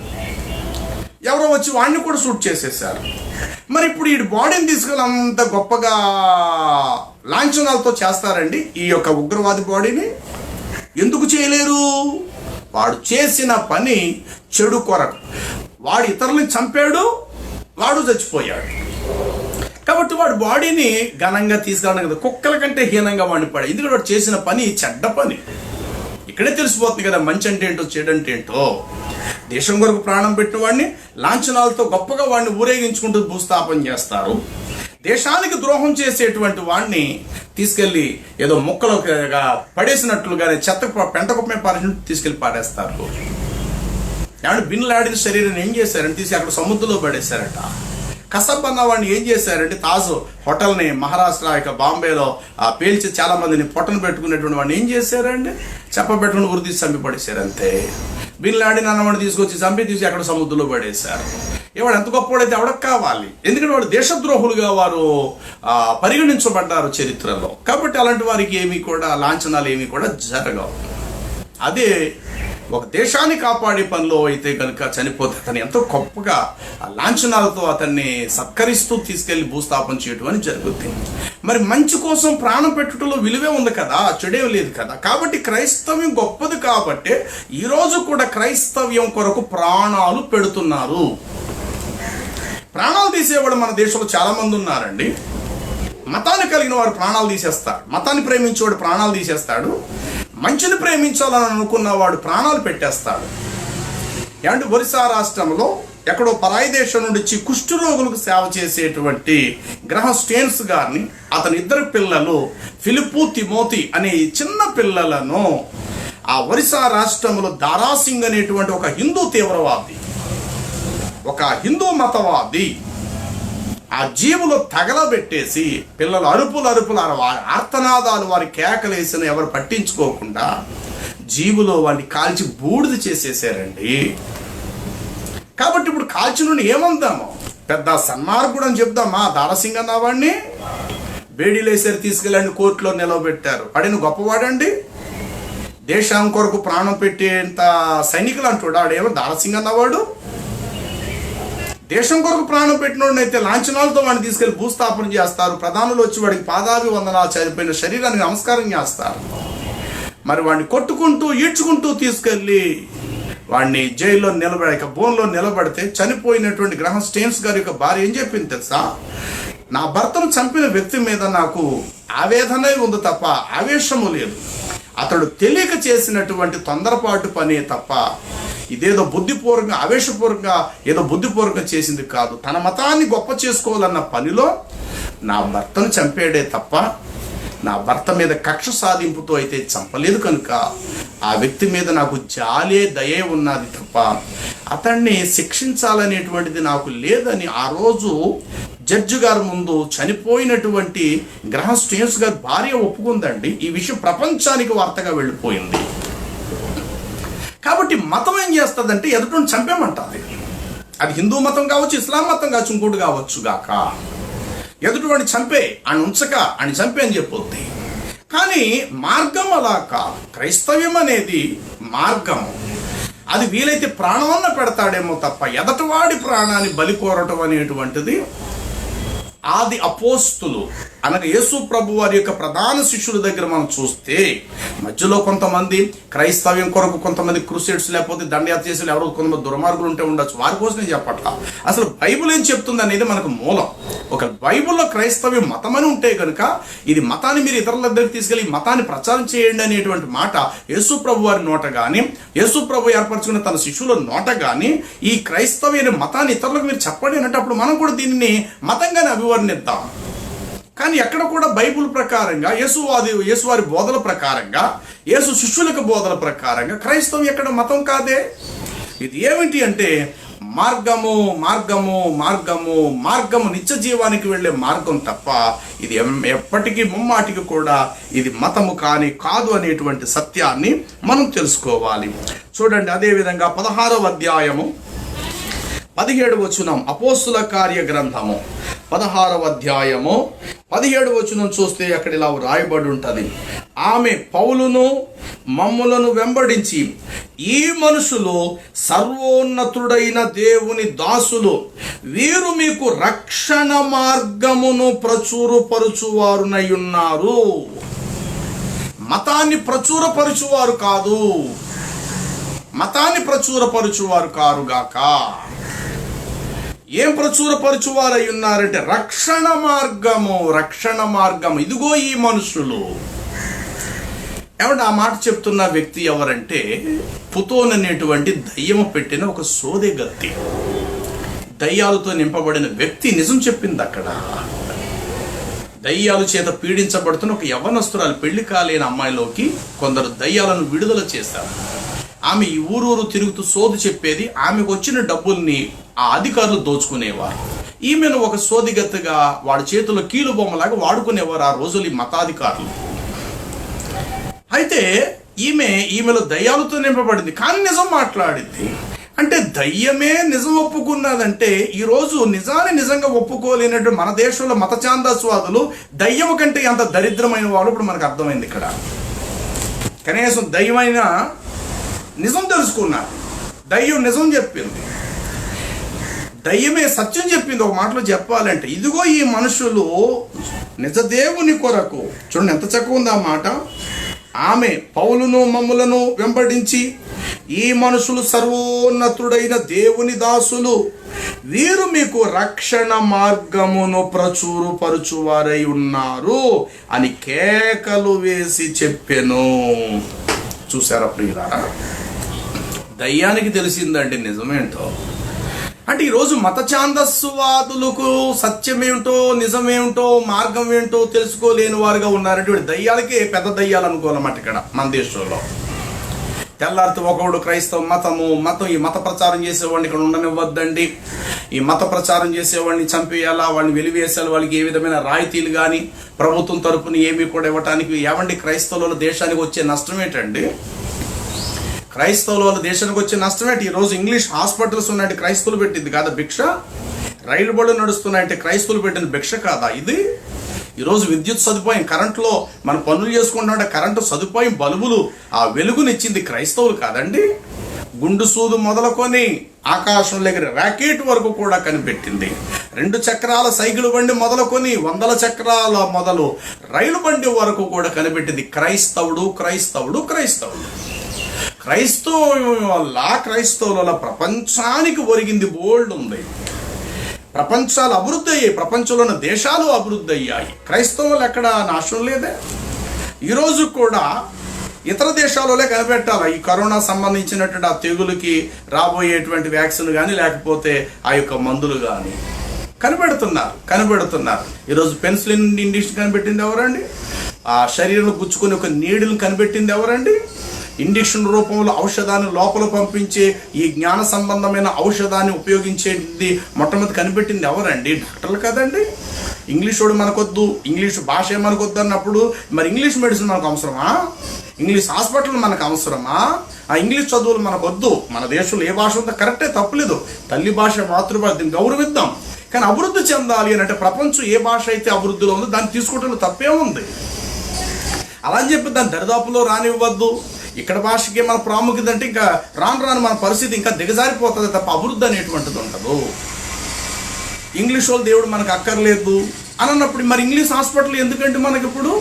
ఎవరో వచ్చి వాడిని కూడా షూట్ చేసేసారు. మరి ఇప్పుడు ఈ బాడీని తీసుకెళ్ళి అంత గొప్పగా లాంఛనాలతో చేస్తారండి ఈ యొక్క ఉగ్రవాది బాడీని? ఎందుకు చేయలేరు? వాడు చేసిన పని చెడు కొరకు. వాడు ఇతరులను చంపాడు, వాడు చచ్చిపోయాడు. కాబట్టి వాడు బాడీని ఘనంగా తీసుకెళ్ళడం కదా, కుక్కల కంటే హీనంగా వాడిని పడే. ఎందుకంటే వాడు చేసిన పని చెడ్డ పని. ఇక్కడే తెలిసిపోతుంది కదా మంచి అంటే ఏంటో, చెడు అంటే ఏంటో. దేశం కొరకు ప్రాణం పెట్టిన వాడిని లాంఛనాలతో గొప్పగా వాడిని ఊరేగించుకుంటూ భూస్థాపన చేస్తారు. దేశానికి ద్రోహం చేసేటువంటి వాడిని తీసుకెళ్లి ఏదో మొక్కలుగా పడేసినట్లుగానే పెంట కుప్పమే పారేసినట్టు తీసుకెళ్లి పారేస్తారు. ఏమంటే బిన్ లాడెన్ శరీరాన్ని ఏం చేశారంటే తీసి అక్కడ సముద్రంలో పడేశారట. కసబ్ అన్న వాడిని ఏం చేశారంటే తాజ్ హోటల్ని మహారాష్ట్ర ఇక బాంబేలో పేల్చి చాలా మందిని పొట్టను పెట్టుకునేటువంటి వాడిని ఏం చేశారండి? చెప్పబెట్టుకుని ఉరి తీసి చంపి పడేశారు అంతే. బిన్ లాడెన్ అన్నవాడిని తీసుకొచ్చి చంపి తీసి అక్కడ సముద్రంలో పడేశారు. వాడు ఎంత గొప్పవాడైతే ఎవడకు కావాలి? ఎందుకంటే వాడు దేశద్రోహులుగా వారు పరిగణించబడ్డారు చరిత్రలో. కాబట్టి అలాంటి వారికి ఏమీ కూడా లాంఛనాలు ఏమీ కూడా జరగవు. అదే ఒక దేశాన్ని కాపాడే పనిలో అయితే కనుక చనిపోతే అతన్ని ఎంతో గొప్పగా లాంఛనాలతో అతన్ని సత్కరిస్తూ తీసుకెళ్లి భూస్థాపన చేయటం అని జరుగుతుంది. మరి మంచి కోసం ప్రాణం పెట్టుటలో విలువే ఉంది కదా, చెడేం లేదు కదా. కాబట్టి క్రైస్తవ్యం గొప్పది కాబట్టి ఈరోజు కూడా క్రైస్తవ్యం కొరకు ప్రాణాలు పెడుతున్నారు. ప్రాణాలు తీసేవాడు మన దేశంలో చాలా మంది ఉన్నారండి. మతాన్ని కలిగిన వాడు ప్రాణాలు తీసేస్తాడు, మతాన్ని ప్రేమించేవాడు ప్రాణాలు తీసేస్తాడు, మంచిని ప్రేమించాలని అనుకున్నవాడు ప్రాణాలు పెట్టేస్తాడు. ఏమంటే ఒరిస్సా రాష్ట్రంలో ఎక్కడో పరాయి దేశం నుండి వచ్చి కుష్ఠరోగులకు సేవ చేసేటువంటి గ్రహం స్టేన్స్ గారిని, అతని 2 పిల్లలు ఫిలిప్పు, తిమోతి అనే చిన్న పిల్లలను ఆ ఒరిస్సా రాష్ట్రంలో దారాసింగ్ అనేటువంటి ఒక హిందూ తీవ్రవాది, ఒక హిందూ మతవాది ఆ జీవులు తగలబెట్టేసి, పిల్లలు అరుపులు వారి ఆర్తనాదాలు, వారి కేకలేసిన ఎవరు పట్టించుకోకుండా జీవులో వాడిని కాల్చి బూడిద చేసేసారండి. కాబట్టి ఇప్పుడు కాల్చి నుండి ఏమందాము? పెద్ద సన్మార్గుడు అని చెప్దామా? దారాసింగ్ అన్న వాడిని బేడీలేసారి తీసుకెళ్ళండి, కోర్టులో నిలవబెట్టారు. వాడిని గొప్పవాడండి, దేశం కొరకు ప్రాణం పెట్టేంత సైనికులు అంటాడు. ఆడేమో దారాసింగ్ అన్నవాడు దేశం కొరకు ప్రాణం పెట్టినోడైతే లాంఛనాలతో వాడిని తీసుకెళ్లి భూస్థాపన చేస్తారు. ప్రధానులు వచ్చి వాడికి పాదాభివందనాలు, చనిపోయిన శరీరానికి నమస్కారం చేస్తారు. మరి వాడిని కొట్టుకుంటూ ఈడ్చుకుంటూ తీసుకెళ్లి వాడిని జైల్లో నిలబడాక బోన్లో నిలబడితే చనిపోయినటువంటి గ్రహం స్టేన్స్ గారి యొక్క భార్య ఏం చెప్పింది తెలుసా? నా భర్తను చంపిన వ్యక్తి మీద నాకు ఆవేదనే ఉంది తప్ప ఆవేశము లేదు. అతడు తెలియక చేసినటువంటి తొందరపాటు పనే తప్ప ఇదేదో బుద్ధిపూర్వకంగా ఆవేశపూర్వకంగా ఏదో బుద్ధిపూర్వకంగా చేసింది కాదు. తన మతాన్ని గొప్ప చేసుకోవాలన్న పనిలో నా భర్తను చంపాడే తప్ప నా భర్త మీద కక్ష సాధింపుతో అయితే చంపలేదు. కనుక ఆ వ్యక్తి మీద నాకు జాలే దయే ఉన్నది తప్ప అతన్ని శిక్షించాలనేటువంటిది నాకు లేదని ఆ రోజు జడ్జి గారి ముందు చనిపోయినటువంటి గ్రహం స్టేన్స్ గారి భార్య ఒప్పుకుందండి. ఈ విషయం ప్రపంచానికి వార్తగా వెళ్ళిపోయింది. కాబట్టి మతం ఏం చేస్తుందంటే ఎదుటిని చంపేమంటుంది. అది హిందూ మతం కావచ్చు, ఇస్లాం మతం కావచ్చు, ఇంకోటి కావచ్చు గాక. ఎదుటివాడిని చంపే, అని ఉంచక అని చంపే అని చెప్పొద్ది. కానీ మార్గం అలా కాదు. క్రైస్తవ్యం అనేది మార్గం. అది వీలైతే ప్రాణమన్న పెడతాడేమో తప్ప ఎదటివాడి ప్రాణాన్ని బలి కోరటం అనేటువంటిది ఆది అపోస్తులు అనగా యేసు ప్రభు వారి యొక్క ప్రధాన శిష్యుల దగ్గర మనం చూస్తే మధ్యలో కొంతమంది క్రైస్తవ్యం కొరకు కొంతమంది క్రూసేడ్స్ లేకపోతే దండయాత్ర చేసి ఎవరో కొంతమంది దుర్మార్గులు ఉంటే ఉండొచ్చు, వారి కోసం నేను చెప్పట్లా. అసలు బైబిల్ ఏం చెప్తుంది అనేది మనకు మూలం. ఒక బైబిల్లో క్రైస్తవ్యం మతం అని ఉంటే కనుక ఇది మతాన్ని మీరు ఇతరుల దగ్గరికి తీసుకెళ్ళి మతాన్ని ప్రచారం చేయండి అనేటువంటి మాట యేసు ప్రభు వారి నోట కానీ యేసు ప్రభు ఏర్పరచుకున్న తన శిష్యుల నోట కానీ ఈ క్రైస్తవ్య మతాన్ని ఇతరులకు మీరు చెప్పండి అంటే అప్పుడు మనం కూడా దీనిని మతంగానే అభివర్ణిద్దాం. కానీ ఎక్కడ కూడా బైబిల్ ప్రకారంగా యేసువారి బోధల ప్రకారంగా యేసు శిష్యులకు బోధల ప్రకారంగా క్రైస్తవం ఎక్కడ మతం కాదే. ఇది ఏమిటి అంటే మార్గము మార్గము మార్గము మార్గము నిత్య జీవానికి వెళ్ళే మార్గం తప్ప ఇది ఎప్పటికీ ముమ్మాటికి కూడా ఇది మతము కాదు అనేటువంటి సత్యాన్ని మనం తెలుసుకోవాలి. చూడండి, అదేవిధంగా 16వ అధ్యాయము 17వ వచనం, అపోస్తుల కార్య గ్రంథము 16వ అధ్యాయము 17వ వచనం చూస్తే అక్కడ ఇలా రాయబడి ఉంటుంది, ఆమె పౌలును మమ్ములను వెంబడించి ఈ మనుషులు సర్వోన్నతుడైన దేవుని దాసులు, వీరు మీకు రక్షణ మార్గమును ప్రచురపరుచువారునై ఉన్నారు. మతాన్ని ప్రచురపరుచువారు కాదు, మతాన్ని ప్రచురపరుచువారు కారుగాక. ఏం ప్రచురపరుచువారై ఉన్నారంటే రక్షణ మార్గము, రక్షణ మార్గము. ఇదిగో ఈ మనుషులు. ఏమంటే ఆ మాట చెప్తున్న వ్యక్తి ఎవరంటే పుతోన్ అనేటువంటి దయ్యము పెట్టిన ఒక సోదెగత్తి, దయ్యాలతో నింపబడిన వ్యక్తి నిజం చెప్పింది. అక్కడ దయ్యాల చేత పీడించబడుతున్న ఒక యవ్వనస్తురాలు, పెళ్లి కాలేని అమ్మాయిలోకి కొందరు దయ్యాలను విడుదల చేశారు. ఆమె ఈ ఊరూరు తిరుగుతూ సోది చెప్పేది. ఆమెకు వచ్చిన డబ్బుల్ని ఆ అధికారులు దోచుకునేవారు. ఈమెను ఒక సోదిగత్తగా వాడి చేతిలో కీలు బొమ్మలాగా వాడుకునేవారు ఆ రోజులు ఈ మతాధికారులు. అయితే ఈమెలో దయ్యాలతో నింపబడింది, కానీ నిజం మాట్లాడింది. అంటే దయ్యమే నిజం ఒప్పుకున్నదంటే ఈరోజు నిజాన్ని నిజంగా ఒప్పుకోలేనట్టు మన దేశంలో మత ఛాందస్వాదులు దయ్యం కంటే ఎంత దరిద్రమైన వాళ్ళు ఇప్పుడు మనకు అర్థమైంది. ఇక్కడ కనీసం దయ్యమైన నిజం తెలుసుకున్నారు. దయ్యం నిజం చెప్పింది, దయ్యమే సత్యం చెప్పింది. ఒక మాటలో చెప్పాలంటే ఇదిగో ఈ మనుషులు నిజదేవుని కొరకు, చూడండి ఎంత చక్కగా ఉంది ఆ మాట, ఆమె పౌలును మమ్ములను వెంబడించి ఈ మనుషులు సర్వోన్నతుడైన దేవుని దాసులు, వీరు మీకు రక్షణ మార్గమును ప్రచురపరుచువారై ఉన్నారు అని కేకలు వేసి చెప్పెను. చూసారా ప్రియులారా, దయ్యానికి తెలిసిందండి నిజమేంటో. అంటే ఈరోజు మత ఛాందస్సువాదులకు సత్యమేమిటో నిజమేమిటో మార్గం ఏంటో తెలుసుకోలేని వారుగా ఉన్నారంటే దయ్యాలకే పెద్ద దయ్యాలు అనుకోవాలన్నమాట. ఇక్కడ మన దేశంలో తెల్లారితో ఒకడు క్రైస్తవ మతం ఈ మత ప్రచారం చేసేవాడిని ఇక్కడ ఉండనివ్వద్దండి, ఈ మత ప్రచారం చేసేవాడిని చంపేయాలా, వాడిని వెలివేసాలి, వాళ్ళకి ఏ విధమైన రాయితీలు కానీ ప్రభుత్వం తరపున ఏమీ కూడా ఇవ్వటానికి. ఏమండి క్రైస్తవుల దేశానికి వచ్చే నష్టం ఏంటండి? క్రైస్తవుల వల్ల దేశానికి వచ్చే నష్టమేంటి? ఈరోజు ఇంగ్లీష్ హాస్పిటల్స్ ఉన్నాయంటే క్రైస్తవులు పెట్టింది కాదా భిక్ష? రైలు బళ్ళు నడుస్తున్నాయంటే క్రైస్తవులు పెట్టిన భిక్ష కాదా ఇది? ఈరోజు విద్యుత్ సదుపాయం, కరెంటులో మనం పనులు చేసుకుంటామంటే కరెంటు సదుపాయం, బల్బులు, ఆ వెలుగునిచ్చింది క్రైస్తవులు కాదండి? గుండు సూదు మొదలుకొని ఆకాశం దగ్గర ర్యాకెట్ వరకు కూడా కనిపెట్టింది. 2 చక్రాల సైకిల్ బండి మొదలుకొని 100 చక్రాల మొదలు రైలు బండి వరకు కూడా కనిపెట్టింది క్రైస్తవుడు. క్రైస్తవుల వల్ల ప్రపంచానికి ఒరిగింది బోల్డ్ ఉంది. ప్రపంచాలు అభివృద్ధి అయ్యాయి, ప్రపంచంలో ఉన్న దేశాలు అభివృద్ధి అయ్యాయి. క్రైస్తవులు ఎక్కడ నాశనం లేదే. ఈరోజు కూడా ఇతర దేశాలలో కనిపెట్టాలి ఈ కరోనా సంబంధించినటువంటి ఆ తెగులుకి రాబోయేటువంటి వ్యాక్సిన్ కానీ లేకపోతే ఆ యొక్క మందులు కానీ కనిపెడుతున్నారు. ఈరోజు పెన్సిలిన్ ఇంజెక్షన్ కనిపెట్టింది ఎవరండి? ఆ శరీరంలో గుచ్చుకుని ఒక నీడిల్ని కనిపెట్టింది ఎవరండి? ఇంజెక్షన్ రూపంలో ఔషధాన్ని లోపల పంపించే ఈ జ్ఞాన సంబంధమైన ఔషధాన్ని ఉపయోగించేది మొట్టమొదటి కనిపెట్టింది ఎవరండి? డాక్టర్లు కదండి. ఇంగ్లీష్ వాడు మనకొద్దు, ఇంగ్లీష్ భాష మనకొద్దు అన్నప్పుడు మరి ఇంగ్లీష్ మెడిసిన్ మనకు అవసరమా? ఇంగ్లీష్ హాస్పిటల్ మనకు అవసరమా? ఆ ఇంగ్లీష్ చదువులు మనకొద్దు. మన దేశంలో ఏ భాష ఉందో కరెక్టే, తప్పులేదు. తల్లి భాష, మాతృభాష, దీన్ని గౌరవిద్దాం. కానీ అభివృద్ధి చెందాలి అని అంటే ప్రపంచం ఏ భాష అయితే అభివృద్ధిలో ఉందో దాన్ని తీసుకోవడంలో తప్పేముంది? అలా అని చెప్పి దాన్ని దరిదాపులో రానివ్వద్దు. ఇక్కడ భాషకి మన ప్రాముఖ్యత అంటే ఇంకా రాను మన పరిస్థితి ఇంకా దిగజారిపోతుంది తప్ప అభివృద్ధి అనేటువంటిది ఉండదు. ఇంగ్లీష్ వాళ్ళు దేవుడు మనకు అక్కర్లేదు అని అన్నప్పుడు మరి ఇంగ్లీష్ హాస్పిటల్ ఎందుకంటే మనకి ఇప్పుడు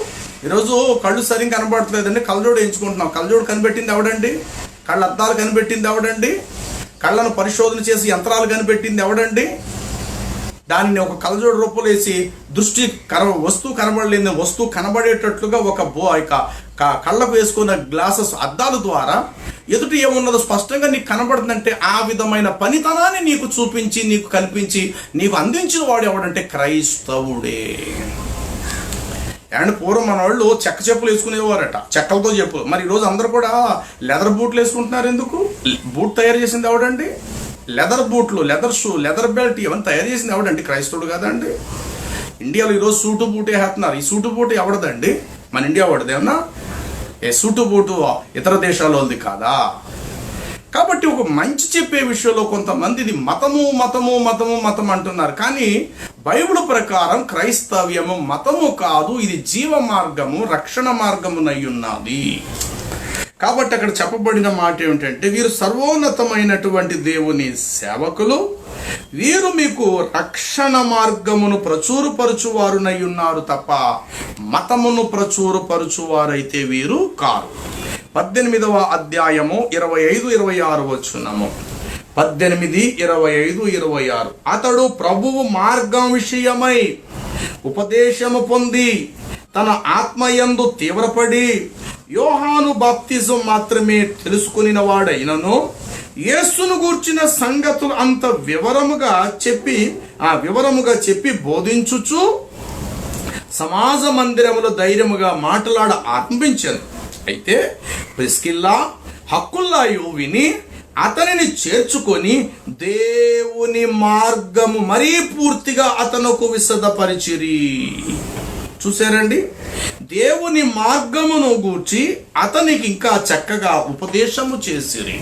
ఈరోజు కళ్ళు సరిగ్గా కనబడట్లేదండి, కళ్ళజోడు ఎంచుకుంటున్నాం. కళ్ళజోడు కనిపెట్టింది ఎవడండి? కళ్ళ అద్దాలు కనిపెట్టింది ఎవడండి? కళ్ళను పరిశోధన చేసి యంత్రాలు కనిపెట్టింది ఎవడండి? దానిని ఒక కళ్ళజోడు రూపంలో వేసి వస్తువు కనబడలేని వస్తువు కనబడేటట్లుగా ఒక కళ్ళకు వేసుకున్న గ్లాసెస్ అద్దాల ద్వారా ఎదుటి ఏమున్నదో స్పష్టంగా నీకు కనబడుతుందంటే ఆ విధమైన పనితనాన్ని నీకు చూపించి నీకు కల్పించి నీకు అందించిన వాడు ఎవడంటే క్రైస్తవుడే. అండ్ పూర్వం మన వాళ్ళు చెక్క చెప్పులు వేసుకునేవారట, చెక్కలతో చెప్పులు. మరి ఈరోజు అందరూ కూడా లెదర్ బూట్లు వేసుకుంటున్నారు. ఎందుకు? బూట్ తయారు చేసింది ఎవడండి? లెదర్ బూట్లు, లెదర్ షూ, లెదర్ బెల్ట్ ఇవన్నీ తయారు చేసింది ఎవడండి? క్రైస్తవుడు కాదండి. ఇండియాలో ఈరోజు సూటు బూటు వేస్తున్నారు. ఈ సూటు బూటు ఎవడదండి? మన ఇండియా వాడదేమన్నా? ఏ సూటు బూటు ఇతర దేశాల వాళ్ళది కాదా? కాబట్టి ఒక మంచి చెప్పే విషయంలో కొంతమంది ఇది మతము మతము మతము మతం అంటున్నారు. కానీ బైబిల్ ప్రకారం క్రైస్తవ్యము మతము కాదు, ఇది జీవ మార్గము, రక్షణ మార్గమునై ఉన్నది. కాబట్టి అక్కడ చెప్పబడిన మాట ఏమిటంటే, వీరు సర్వోన్నతమైనటువంటి దేవుని సేవకులు, వీరు మీకు రక్షణ మార్గమును ప్రచురపరచువారునై ఉన్నారు తప్ప మతమును ప్రచురపరచువారైతే వీరు కారు. 18వ అధ్యాయము 25-26 వచనము. 18, 25, 26. అతడు ప్రభువు మార్గం విషయమై ఉపదేశము పొంది తన ఆత్మయందు తీవ్రపడి యోహాను బాప్తిజం మాత్రమే తెలుసుకుని వాడైనను యేసును గూర్చిన సంగతులు అంత వివరముగా చెప్పి బోధించుచు సమాజ మందిరములో ధైర్యముగా మాట్లాడ ఆరంభించాను. అయితే ప్రిస్కిల్లా, హక్కుల్లాయు విని అతనిని చేర్చుకొని దేవుని మార్గము మరీ పూర్తిగా అతనుకు విశదపరిచిరి. చూసారండి, దేవుని మార్గమును గూర్చి అతనికి ఇంకా చక్కగా ఉపదేశము చేసిరి.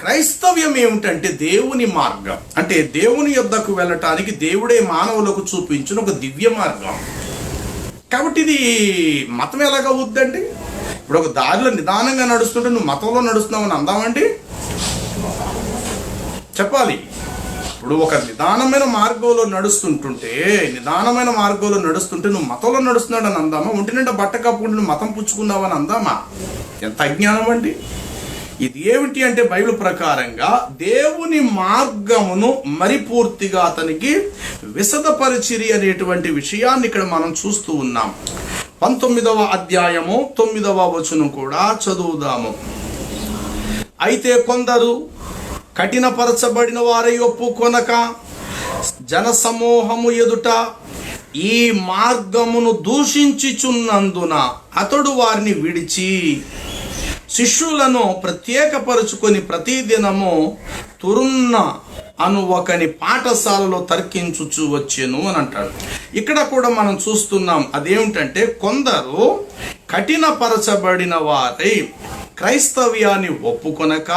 క్రైస్తవ్యం ఏమిటంటే దేవుని మార్గం, అంటే దేవుని యొద్దకు వెళ్ళటానికి దేవుడే మానవులకు చూపించిన ఒక దివ్య మార్గం. కాబట్టి ఇది మతం ఎలాగా అవుద్దండి? ఇప్పుడు ఒక దారిలో నిదానంగా నడుస్తుంటే నువ్వు మతంలో నడుస్తున్నావని అందామండి? చెప్పాలి. ఇప్పుడు ఒక నిదానమైన మార్గంలో నడుస్తుంటే నువ్వు మతంలో నడుస్తున్నాడు అని అందామా? ఒంటి నిండా బట్ట కప్పుకుంటే నువ్వు మతం పుచ్చుకున్నావని అందామా? ఎంత అజ్ఞానం అండి ఇది! ఏమిటి అంటే బైబిల్ ప్రకారంగా దేవుని మార్గమును మరి పూర్తిగా అతనికి విశదపరిచిరి అనేటువంటి విషయాన్ని ఇక్కడ మనం చూస్తూ ఉన్నాం. 19వ అధ్యాయము 9వ వచనం కూడా చదువుదాము. అయితే కొందరు కఠినపరచబడిన వారై ఒప్పుకొనక జనసమూహము ఎదుట ఈ మార్గమును దూషించుచున్నందున అతడు వారిని విడిచి శిష్యులను ప్రత్యేకపరుచుకొని ప్రతిదినము తురున్న అను ఒకని పాఠశాలలో తర్కించుచు వచ్చెను అని అంటాడు. ఇక్కడ కూడా మనం చూస్తున్నాం. అదేమిటంటే కొందరు కఠినపరచబడిన వారై క్రైస్తవ్యాన్ని ఒప్పుకొనక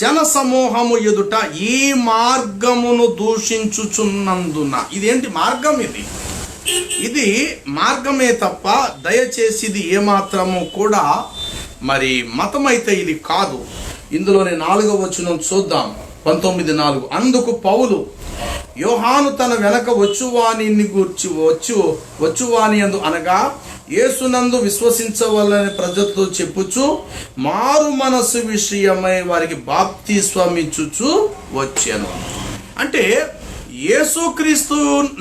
జన సమూహము ఎదుట ఈ మార్గమును దూషించుచున్నందున. ఇదేంటి మార్గం? ఇది మార్గమే తప్ప దయచేసి ఇది ఏమాత్రము కూడా మరి మతం అయితే ఇది కాదు. ఇందులోనే 4వ వచనం చూద్దాం. 19:4. అందుకు పౌలు, యోహాను తన వెనక వచ్చువాని యందు అనగా యేసునందు విశ్వసించవలని ప్రజలతో చెప్పుచు మారు మనసు విషయమై వారికి బాప్తిస్వమిచ్చుచు వచ్చాను. అంటే యేసుక్రీస్తు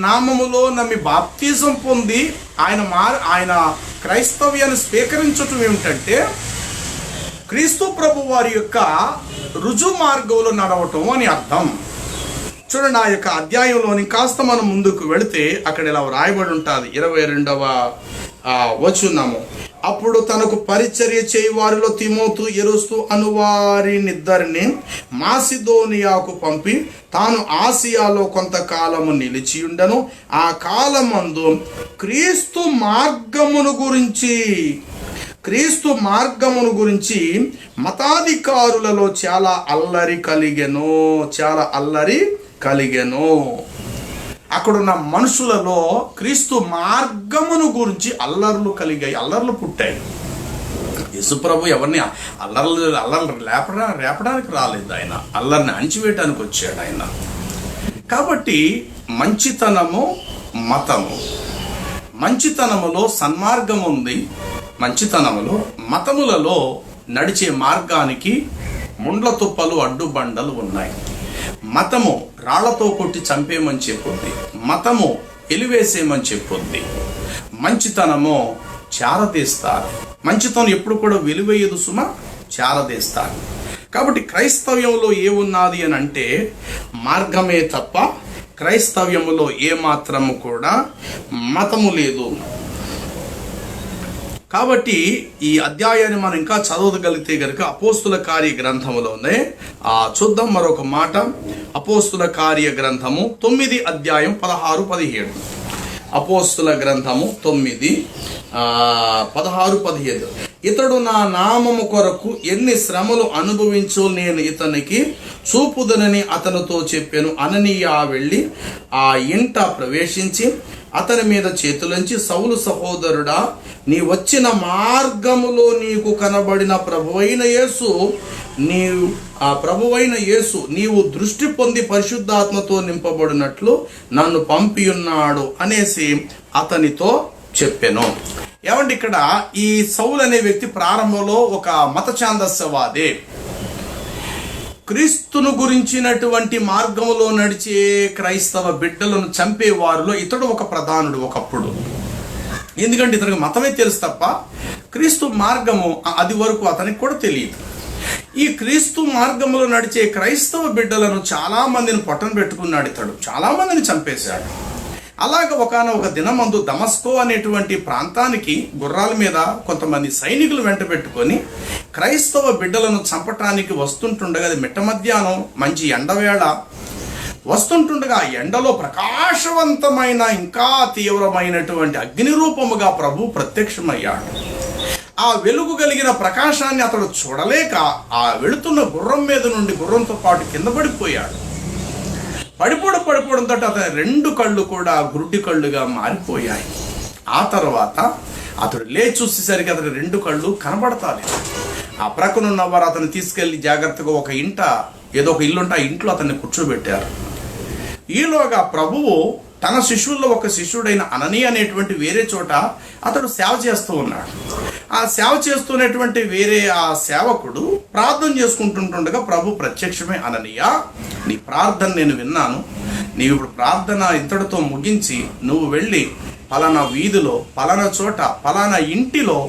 నామములో నమ్మి బాప్తిజం పొంది ఆయన క్రైస్తవ్యాన్ని స్వీకరించటం ఏమిటంటే క్రీస్తు ప్రభు వారి యొక్క రుజు మార్గంలో నడవటం అని అర్థం. చూడండి, ఆ యొక్క అధ్యాయంలోని కాస్త మనం ముందుకు వెళితే అక్కడ ఇలా రాయబడి ఉంటుంది. 22వ వచనము. అప్పుడు తనకు పరిచర్య చేయి వారిలో తిమోతు, ఎరుస్తు అను వారినిద్దరిని మాసిదోనియాకు పంపి తాను ఆసియాలో కొంతకాలము నిలిచి ఉండను. ఆ కాలమందు క్రీస్తు మార్గమును గురించి మతాధికారులలో చాలా అల్లరి కలిగెను. అక్కడున్న మనుషులలో క్రీస్తు మార్గమును గురించి అల్లర్లు పుట్టాయి. యేసుప్రభు ఎవరిని అల్లర్లు రేపడానికి రాలేదు. ఆయన అల్లరిని అణిచివేయడానికి వచ్చాడు ఆయన. కాబట్టి మంచితనము మతము, మంచితనములో సన్మార్గం ఉంది. మంచితనములో మతములలో నడిచే మార్గానికి ముండ్ల తుప్పలు అడ్డుబండలు ఉన్నాయి. మతము రాళ్లతో కొట్టి చంపేయమని చెప్పుద్ది, మతము ఎలివేసేయమని చెప్పుద్ది. మంచితనము చారదీస్తారు. మంచితనం ఎప్పుడు కూడా వెలివేయదు సుమ, చారదీస్తారు. కాబట్టి క్రైస్తవ్యంలో ఏమున్నది అని అంటే మార్గమే తప్ప క్రైస్తవ్యములో ఏమాత్రము కూడా మతము లేదు. కాబట్టి ఈ అధ్యాయాన్ని మనం ఇంకా చదవగలిగితే గనుక అపోస్తుల కార్య గ్రంథములోనే చూద్దాం మరొక మాట. అపోస్తుల కార్య గ్రంథము 9 అధ్యాయం 16-17. అపోస్తుల గ్రంథము 9:16-17. ఇతడు నా నామము కొరకు ఎన్ని శ్రమలు అనుభవించో నేను ఇతనికి చూపుదనని అతనితో చెప్పాను. అననీయ వెళ్ళి ఆ ఇంట ప్రవేశించి అతని మీద చేతులంచి, సౌలు సహోదరుడా, నీ వచ్చిన మార్గములో నీకు కనబడిన ప్రభువైన యేసు నీవు దృష్టి పొంది పరిశుద్ధాత్మతో నింపబడినట్లు నన్ను పంపియున్నాడు అనేసి అతనితో చెప్పెను. ఏమంటే ఇక్కడ ఈ సౌలు అనే వ్యక్తి ప్రారంభంలో ఒక మత ఛాందస్యవాదే. క్రీస్తును గురించినటువంటి మార్గములో నడిచే క్రైస్తవ బిడ్డలను చంపే వారిలో ఇతడు ఒక ప్రధానుడు ఒకప్పుడు. ఎందుకంటే ఇతనికి మతమే తెలుసు తప్ప క్రీస్తు మార్గము అది వరకు అతనికి కూడా తెలియదు. ఈ క్రీస్తు మార్గంలో నడిచే క్రైస్తవ బిడ్డలను చాలా మందిని పొట్టన పెట్టుకున్నాడు. ఇతడు చాలా మందిని చంపేశాడు. అలాగ ఒకానొక దినమందు దమస్కో అనేటువంటి ప్రాంతానికి గుర్రాల మీద కొంతమంది సైనికులు వెంట పెట్టుకొని క్రైస్తవ బిడ్డలను చంపటానికి వస్తుంటుండగా, అది మిట్ట మధ్యాహ్నం మంచి ఎండవేళ వస్తుంటుండగా ఎండలో ప్రకాశవంతమైన ఇంకా తీవ్రమైనటువంటి అగ్ని రూపముగా ప్రభు ప్రత్యక్షమయ్యాడు. ఆ వెలుగు కలిగిన ప్రకాశాన్ని అతడు చూడలేక ఆ వెళుతున్న గుర్రం మీద నుండి గుర్రంతో పాటు కింద పడిపోయాడు. పడిపోవడంతో అతని 2 కళ్ళు కూడా గుడ్డి కళ్ళుగా మారిపోయాయి. ఆ తర్వాత అతడు లేచి చూసేసరికి అతని 2 కళ్ళు కనబడతాయి. ఆ ప్రక్కనున్న వారు అతను తీసుకెళ్లి జాగ్రత్తగా ఒక ఇంట, ఏదో ఒక ఇల్లుంటే ఆ ఇంట్లో అతన్ని కూర్చోబెట్టారు. ఈలోగా ప్రభువు తన శిష్యుల్లో ఒక శిష్యుడైన అననీయ అనేటువంటి వేరే చోట అతడు సేవ చేస్తూ ఉన్నాడు. ఆ సేవ చేస్తున్నటువంటి వేరే ఆ సేవకుడు ప్రార్థన చేసుకుంటుండగా ప్రభు ప్రత్యక్షమే, అననీయ, నీ ప్రార్థన నేను విన్నాను. నీవు ఇప్పుడు ప్రార్థన ఇంతటితో ముగించి నువ్వు వెళ్ళి పలానా వీధిలో, పలానా చోట, పలానా ఇంటిలో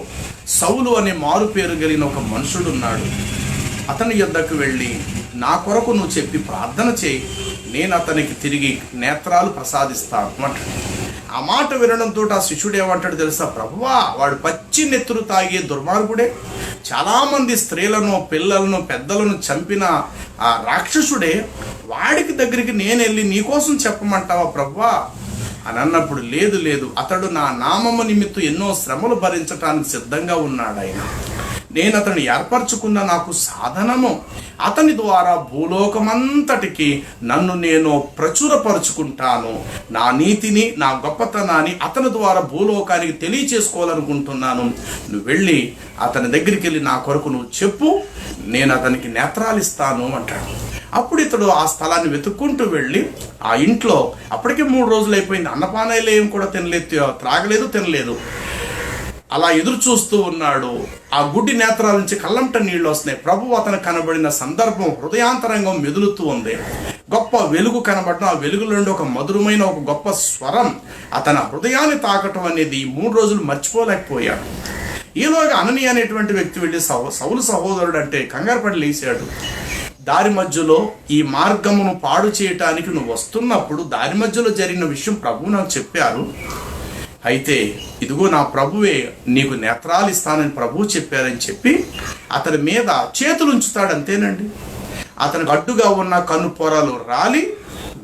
సౌలు అనే మారు పేరు కలిగిన ఒక మనుషుడు ఉన్నాడు. అతని యొద్దకు వెళ్ళి నా కొరకు నువ్వు చెప్పి ప్రార్థన చేయి, నేను అతనికి తిరిగి నేత్రాలు ప్రసాదిస్తాను అంటాడు. ఆ మాట వినడంతో ఆ శిష్యుడు ఏమంటాడు తెలుసా? ప్రభువా, వాడు పచ్చి నెత్తురు తాగే దుర్మార్గుడే, చాలామంది స్త్రీలను, పిల్లలను, పెద్దలను చంపిన ఆ రాక్షసుడే, వాడికి దగ్గరికి నేను వెళ్ళి నీకోసం చెప్పమంటావా ప్రభువా అని అన్నప్పుడు, లేదు, అతడు నా నామము నిమిత్తం ఎన్నో శ్రమలు భరించడానికి సిద్ధంగా ఉన్నాడు. ఆయన నేను అతన్ని ఏర్పరచుకున్న నాకు సాధనము, అతని ద్వారా భూలోకమంతటికి నన్ను నేను ప్రచురపరుచుకుంటాను. నా నీతిని, నా గొప్పతనాన్ని అతని ద్వారా భూలోకానికి తెలియచేసుకోవాలనుకుంటున్నాను. నువ్వు వెళ్ళి అతని దగ్గరికి వెళ్ళి నా కొరకు నువ్వు చెప్పు, నేను అతనికి నేత్రాలు ఇస్తాను అంటాడు. అప్పుడు ఇతడు ఆ స్థలాన్ని వెతుక్కుంటూ వెళ్ళి ఆ ఇంట్లో, అప్పటికే 3 రోజులు అయిపోయింది, అన్నపానాలు ఏం కూడా తినలేదు, త్రాగలేదు, తినలేదు. అలా ఎదురు చూస్తూ ఉన్నాడు. ఆ గుడ్డి నేత్రాల నుంచి కళ్ళంట నీళ్లు వస్తున్నాయి. ప్రభు అతను కనబడిన సందర్భం హృదయాంతరంగం మెదులుతూ ఉంది. గొప్ప వెలుగు కనబడటం, ఆ వెలుగులో నుండి ఒక మధురమైన ఒక గొప్ప స్వరం అతని హృదయాన్ని తాకటం అనేది 3 రోజులు మర్చిపోలేకపోయాడు. ఈలోగా అననీయ అనేటువంటి వ్యక్తి వెళ్ళి సౌలు సహోదరుడు అంటే కంగారు పడి లేచాడు. దారి మధ్యలో ఈ మార్గమును పాడు చేయటానికి నువ్వు వస్తున్నప్పుడు దారి మధ్యలో జరిగిన విషయం ప్రభువు నాకు చెప్పారు. అయితే ఇదిగో నా ప్రభువే నీకు నేత్రాలు ఇస్తానని ప్రభువు చెప్పారని చెప్పి అతని మీద చేతులు ఉంచుతాడు. అంతేనండి. అతనికి అడ్డుగా ఉన్న కన్ను పొరలు రాలి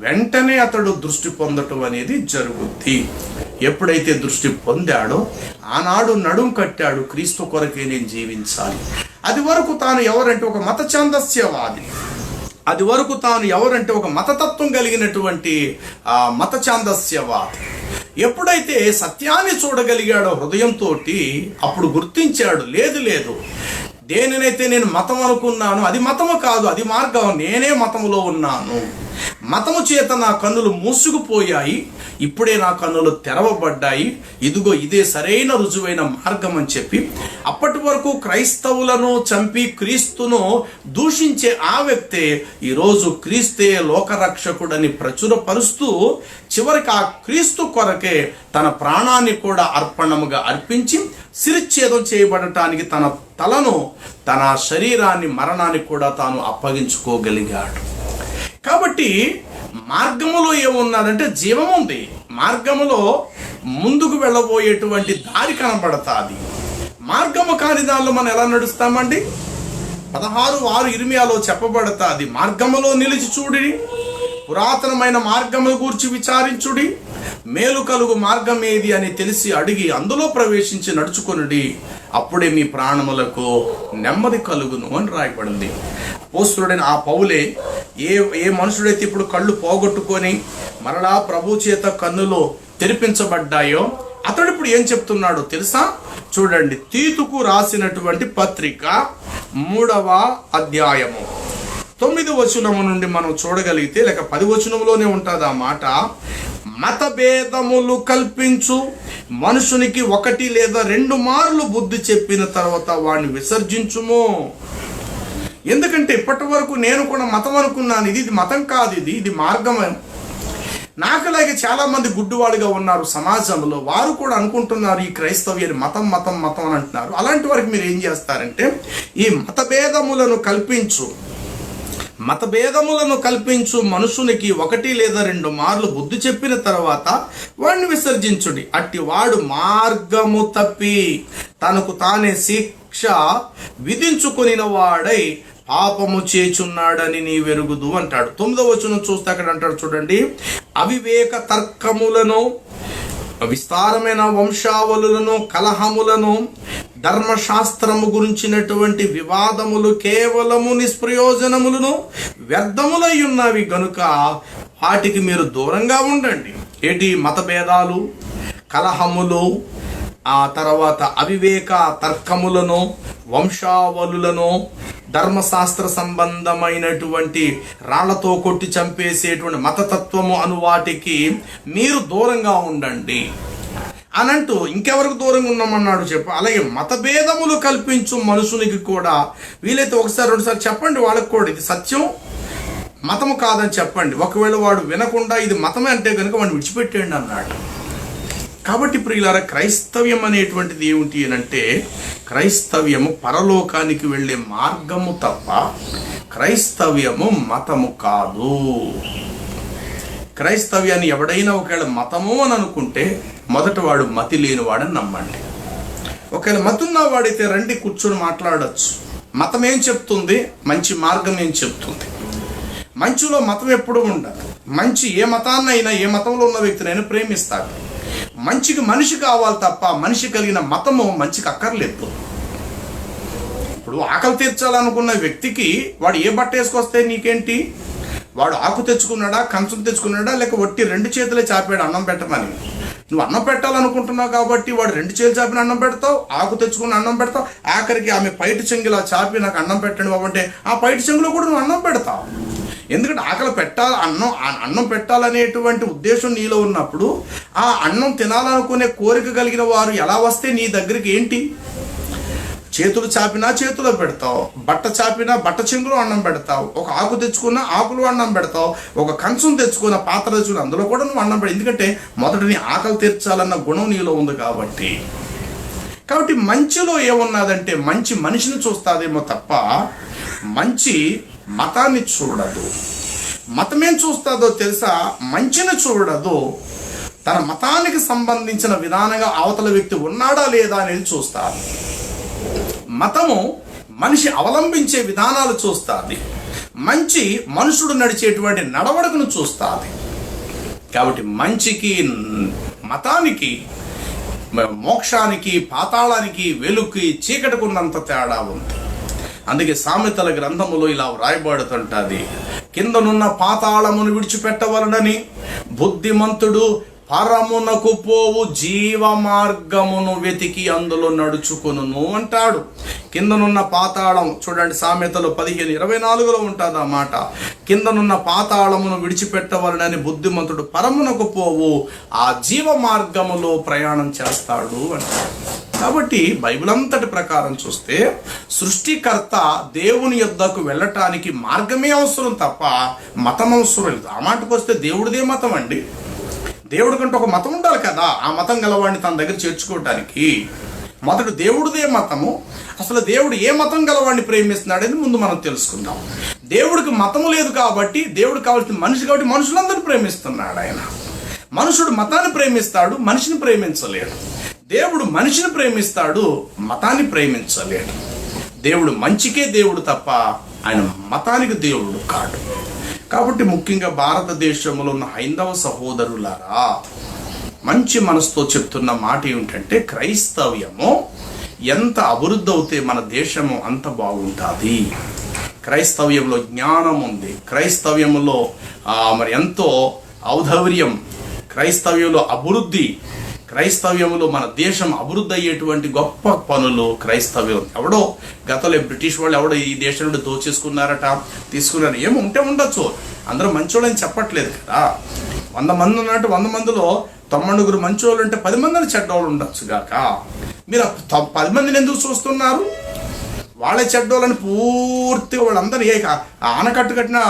వెంటనే అతడు దృష్టి పొందటం అనేది జరుగుద్ది. ఎప్పుడైతే దృష్టి పొందాడో ఆనాడు నడుం కట్టాడు, క్రీస్తు కొరకే నేను జీవించాలి. అది వరకు తాను ఎవరంటే ఒక మత ఛాందస్యవాది, అది వరకు తాను ఎవరంటే ఒక మతతత్వం కలిగినటువంటి మత ఛాందస్యవాది. ఎప్పుడైతే సత్యాన్ని చూడగలిగాడో హృదయంతో అప్పుడు గుర్తించాడు, లేదు, దేనినైతే నేను మతం అనుకున్నాను అది మతము కాదు, అది మార్గం, నేనే మతములో ఉన్నాను. మతము చేత నా కన్నులు మూసుకుపోయాయి, ఇప్పుడే నా కన్నులు తెరవబడ్డాయి, ఇదిగో ఇదే సరైన రుజువైన మార్గం అని చెప్పి అప్పటి వరకు క్రైస్తవులను చంపి క్రీస్తును దూషించే ఆ వ్యక్తే ఈరోజు క్రీస్తే లోకరక్షకుడని ప్రచురపరుస్తూ చివరికి ఆ క్రీస్తు కొరకే తన ప్రాణాన్ని కూడా అర్పణముగా అర్పించి శిరచ్ఛేదం చేయబడటానికి తన తలను, తన శరీరాన్ని మరణానికి కూడా తాను అప్పగించుకోగలిగాడు. కాబట్టి మార్గములో ఏమున్నదంటే జీవం ఉంది. మార్గములో ముందుకు వెళ్ళబోయేటువంటి దారి కనబడతాది. మార్గము కాని దానిలో మనం ఎలా నడుస్తామండి? 16:6 ఇర్మియాలో చెప్పబడతాది, మార్గములో నిలిచి చూడి, పురాతనమైన మార్గముల గూర్చి విచారించుడి, మేలు కలుగు మార్గం ఏది అని తెలిసి అడిగి అందులో ప్రవేశించి నడుచుకొనుడి, అప్పుడే మీ ప్రాణములకు నెమ్మది కలుగును అని రాయబడింది. అపోస్తలుడైన ఆ పౌలే ఏ మనుషుడైతే ఇప్పుడు కళ్ళు పోగొట్టుకొని మరలా ప్రభు చేత కన్నులో తెరిపించబడ్డాయో అతడు ఇప్పుడు ఏం చెప్తున్నాడో తెలుసా? చూడండి, తీతుకు రాసినటువంటి పత్రిక 3వ అధ్యాయము 9వ వచనము నుండి మనం చూడగలిగితే, లేక 10వ వచనంలోనే ఉంటుంది ఆ మాట. మతభేదములు కల్పించు మనుషునికి 1 లేదా 2 మార్లు బుద్ధి చెప్పిన తర్వాత వాడిని విసర్జించుము. ఎందుకంటే ఇప్పటి వరకు నేను కూడా మతం అనుకున్నాను, ఇది మతం కాదు, ఇది మార్గం. నాకులాగే చాలా మంది గుడ్డివాడుగా ఉన్నారు సమాజంలో. వారు కూడా అనుకుంటున్నారు ఈ క్రైస్తవ్యాన్ని మతం మతం మతం అని అంటున్నారు. అలాంటి వారికి మీరు ఏం చేస్తారంటే, ఈ మతభేదములను కల్పించు మనుషునికి 1 లేదా 2 మార్లు బుద్ధి చెప్పిన తర్వాత వాడిని విసర్జించుడి. అట్టి వాడు మార్గము తప్పి తనకు తానే శిక్ష విధించుకొనిన వాడై పాపము చేచున్నాడని నీ వెరుగుదు అంటాడు. 9వ వచనం చూస్తే అక్కడ అంటాడు, చూడండి, అవివేక తర్కములను, విస్తారమైన వంశావళులను, కలహములను, ధర్మశాస్త్రము గురించినటువంటి వివాదములు కేవలము నిష్ప్రయోజనములను వ్యర్థములై ఉన్నవి గనుక వాటికి మీరు దూరంగా ఉండండి. ఏంటి? మతభేదాలు, కలహములు, ఆ తర్వాత అవివేక తర్కములను, వంశావళులను, ధర్మశాస్త్ర సంబంధమైనటువంటి రాళ్లతో కొట్టి చంపేసేటువంటి మతతత్వము అను వాటికి మీరు దూరంగా ఉండండి అనంటూ ఇంకెవరికి దూరంగా ఉన్నామన్నాడు చెప్పు. అలాగే మతభేదములు కల్పించు మనుషునికి కూడా వీలైతే 1-2 చెప్పండి వాళ్ళకి కూడా ఇది సత్యం మతము కాదని చెప్పండి. ఒకవేళ వాడు వినకుండా ఇది మతమే అంటే కనుక వాడిని విడిచిపెట్టండి అన్నాడు. కాబట్టి ప్రియులారా, క్రైస్తవ్యం అనేటువంటిది ఏమిటి అంటే, క్రైస్తవ్యము పరలోకానికి వెళ్ళే మార్గము తప్ప క్రైస్తవ్యము మతము కాదు. క్రైస్తవ్యాన్ని ఎవడైనా ఒకవేళ మతము అని అనుకుంటే మొదట వాడు మతి లేనివాడని నమ్మండి. ఒకవేళ మతున్న వాడైతే రండి కూర్చొని మాట్లాడచ్చు. మతం ఏం చెప్తుంది? మంచి మార్గం ఏం చెప్తుంది? మంచిలో మతం ఎప్పుడు ఉండదు. మంచి ఏ మతాన్నైనా, ఏ మతంలో ఉన్న వ్యక్తినైనా ప్రేమిస్తాడు. మంచికి మనిషి కావాలి తప్ప మనిషి కలిగిన మతము మంచికి అక్కర్లేదు. ఇప్పుడు ఆకలి తీర్చాలనుకున్న వ్యక్తికి వాడు ఏ బట్ట వేసుకొస్తే నీకేంటి? వాడు ఆకు తెచ్చుకున్నాడా, కంచం తెచ్చుకున్నాడా, లేక వట్టి 2 చేతులే చాపాడు అన్నం పెట్టమని? నువ్వు అన్నం పెట్టాలనుకుంటున్నావు కాబట్టి వాడు 2 చేతులు చాపిన అన్నం పెడతావు, ఆకు తెచ్చుకుని అన్నం పెడతావు. ఆఖరికి ఆమె పైటి చెంగులా చాపి నాకు అన్నం పెట్టండి బాబంటే ఆ పైటి చెంగులో కూడా నువ్వు అన్నం పెడతావు. ఎందుకంటే ఆకలి పెట్టాలి, అన్నం పెట్టాలనేటువంటి ఉద్దేశం నీలో ఉన్నప్పుడు ఆ అన్నం తినాలనుకునే కోరిక కలిగిన వారు ఎలా వస్తే నీ దగ్గరికి ఏంటి? చేతులు చాపినా చేతిలో పెడతావు, బట్ట చాపినా బట్ట చెంగులో అన్నం పెడతావు, ఒక ఆకు తెచ్చుకున్నా ఆకులో అన్నం పెడతావు, ఒక కంచం తెచ్చుకున్న పాత్ర తెచ్చుకున్న అందులో కూడా నువ్వు అన్నం పెడతావు. ఎందుకంటే మొదట నీ ఆకలి తీర్చాలన్న గుణం నీలో ఉంది కాబట్టి. మంచిలో ఏమున్నదంటే మంచి మనిషిని చూస్తాదేమో తప్ప మంచి మతాన్ని చూడదు. మతం ఏం చూస్తుందో తెలుసా? మంచిని చూడదు. తన మతానికి సంబంధించిన విధానంగా అవతల వ్యక్తి ఉన్నాడా లేదా అనేది చూస్తారు. మతము మనిషి అవలంబించే విధానాలు చూస్తుంది. మంచి మనుషుడు నడిచేటువంటి నడవడికను చూస్తుంది. కాబట్టి మంచికి మతానికి, మోక్షానికి, పాతాళానికి, వెలుగుకి, చీకటికున్నంత తేడా ఉంది. అందుకే సామెతల గ్రంథములో ఇలా వ్రాయబడుతుంటది, కిందనున్న పాతాళమును విడిచిపెట్టవలనని బుద్ధిమంతుడు పరమునకు పోవు జీవ మార్గమును వెతికి అందులో నడుచుకొనును అంటాడు. కిందనున్న పాతాళం చూడండి, సామెతలు 15:24లో ఉంటుంది ఆ మాట. కిందనున్న పాతాళమును విడిచిపెట్టవలనని బుద్ధిమంతుడు పరమునకు పోవు ఆ జీవ మార్గములో ప్రయాణం చేస్తాడు అంటాడు. కాబట్టి బైబిల్ అంతటి ప్రకారం చూస్తే సృష్టికర్త దేవుని యొద్దకు వెళ్ళటానికి మార్గమే అవసరం తప్ప మతం అవసరం లేదు. ఆ మాటకు వస్తే దేవుడిదే మతం అండి. దేవుడి కంటే ఒక మతం ఉండాలి కదా, ఆ మతం గలవాడిని తన దగ్గర చేర్చుకోవటానికి. మొదటి దేవుడిదే మతము. అసలు దేవుడు ఏ మతం గలవాడిని ప్రేమిస్తున్నాడని ముందు మనం తెలుసుకుందాం. దేవుడికి మతము లేదు కాబట్టి, దేవుడు కావాల్సిన మనిషి కాబట్టి మనుషులందరూ ప్రేమిస్తున్నాడు ఆయన. మనుషుడు మతాన్ని ప్రేమిస్తాడు, మనిషిని ప్రేమించలేడు. దేవుడు మనిషిని ప్రేమిస్తాడు, మతాన్ని ప్రేమించలేడు. దేవుడు మంచికే దేవుడు తప్ప ఆయన మతానికి దేవుడు కాడు. కాబట్టి ముఖ్యంగా భారతదేశంలో ఉన్న హైందవ సహోదరులారా, మంచి మనసుతో చెప్తున్న మాట ఏమిటంటే, క్రైస్తవ్యము ఎంత అభివృద్ధి అవుతే మన దేశము అంత బాగుంటుంది. క్రైస్తవ్యంలో జ్ఞానం ఉంది, క్రైస్తవ్యంలో మరి ఎంతో ఔదార్యం, క్రైస్తవ్యంలో అభివృద్ధి, క్రైస్తవ్యంలో మన దేశం అభివృద్ధి అయ్యేటువంటి గొప్ప పనులు క్రైస్తవ్యం. ఎవడో గతంలో బ్రిటిష్ వాళ్ళు ఎవడో ఈ దేశం నుండి దోచేసుకున్నారట, తీసుకున్నారు. ఏమో ఉంటే ఉండొచ్చు, అందరూ మంచోళ్ళని చెప్పట్లేదు కదా. 100 మంది ఉన్నట్టు 100 మందిలో 90 మంచోళ్ళు ఉంటే 10 మందిని చెడ్డోళ్ళు ఉండొచ్చు గాక. మీరు 10 మందిని ఎందుకు చూస్తున్నారు? వాళ్ళే చెడ్డోళ్ళని పూర్తిగా వాళ్ళందరూ ఆనకట్టు కట్టిన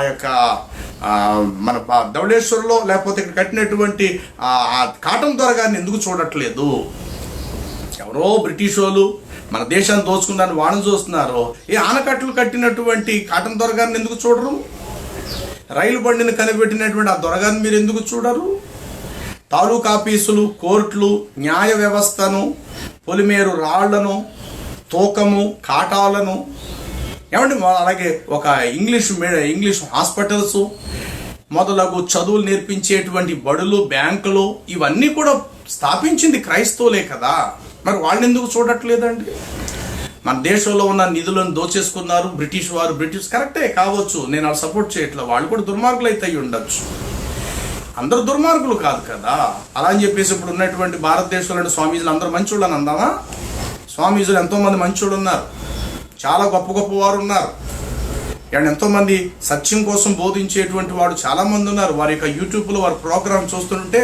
యొక్క మన ధవళేశ్వరంలో లేకపోతే ఇక్కడ కట్టినటువంటి కాటన్ దొరగారిని ఎందుకు చూడట్లేదు? ఎవరో బ్రిటిష్ వాళ్ళు మన దేశాన్ని దోచుకున్నారని వాళ్ళని చూస్తున్నారు. ఏ ఆనకట్లు కట్టినటువంటి కాటన్ దొరగారిని ఎందుకు చూడరు? రైలు బండిని కనిపెట్టినటువంటి ఆ దొరగారిని మీరు ఎందుకు చూడరు? తాలూకా ఆఫీసులు, కోర్టులు, న్యాయ వ్యవస్థను, పొలిమేరు రాళ్లను, తూకము, కాటాలను, ఏమంటే అలాగే ఒక ఇంగ్లీష్ హాస్పిటల్స్ మొదలగు చదువులు నేర్పించేటువంటి బడులు, బ్యాంకులు, ఇవన్నీ కూడా స్థాపించింది క్రైస్తవులే కదా. మరి వాళ్ళని ఎందుకు చూడట్లేదండి? మన దేశంలో ఉన్న నిధులను దోచేసుకున్నారు బ్రిటిష్ వారు. బ్రిటిష్ కరెక్టే కావచ్చు, నేను వాళ్ళు సపోర్ట్ చేయట్లేదు, వాళ్ళు కూడా దుర్మార్గులు అయితే అయ్యి ఉండొచ్చు. అందరూ దుర్మార్గులు కాదు కదా. అలా అని చెప్పేసి ఇప్పుడు ఉన్నటువంటి భారతదేశంలో స్వామీజీలు అందరూ మంచోళ్ళు అని అందామా? స్వామీజీలు ఎంతోమంది మంచోళ్ళు ఉన్నారు, చాలా గొప్ప గొప్ప వారు ఉన్నారు. అండ్ ఎంతోమంది సత్యం కోసం బోధించేటువంటి వాడు చాలామంది ఉన్నారు. వారి యొక్క యూట్యూబ్లో వారి ప్రోగ్రామ్ చూస్తుంటే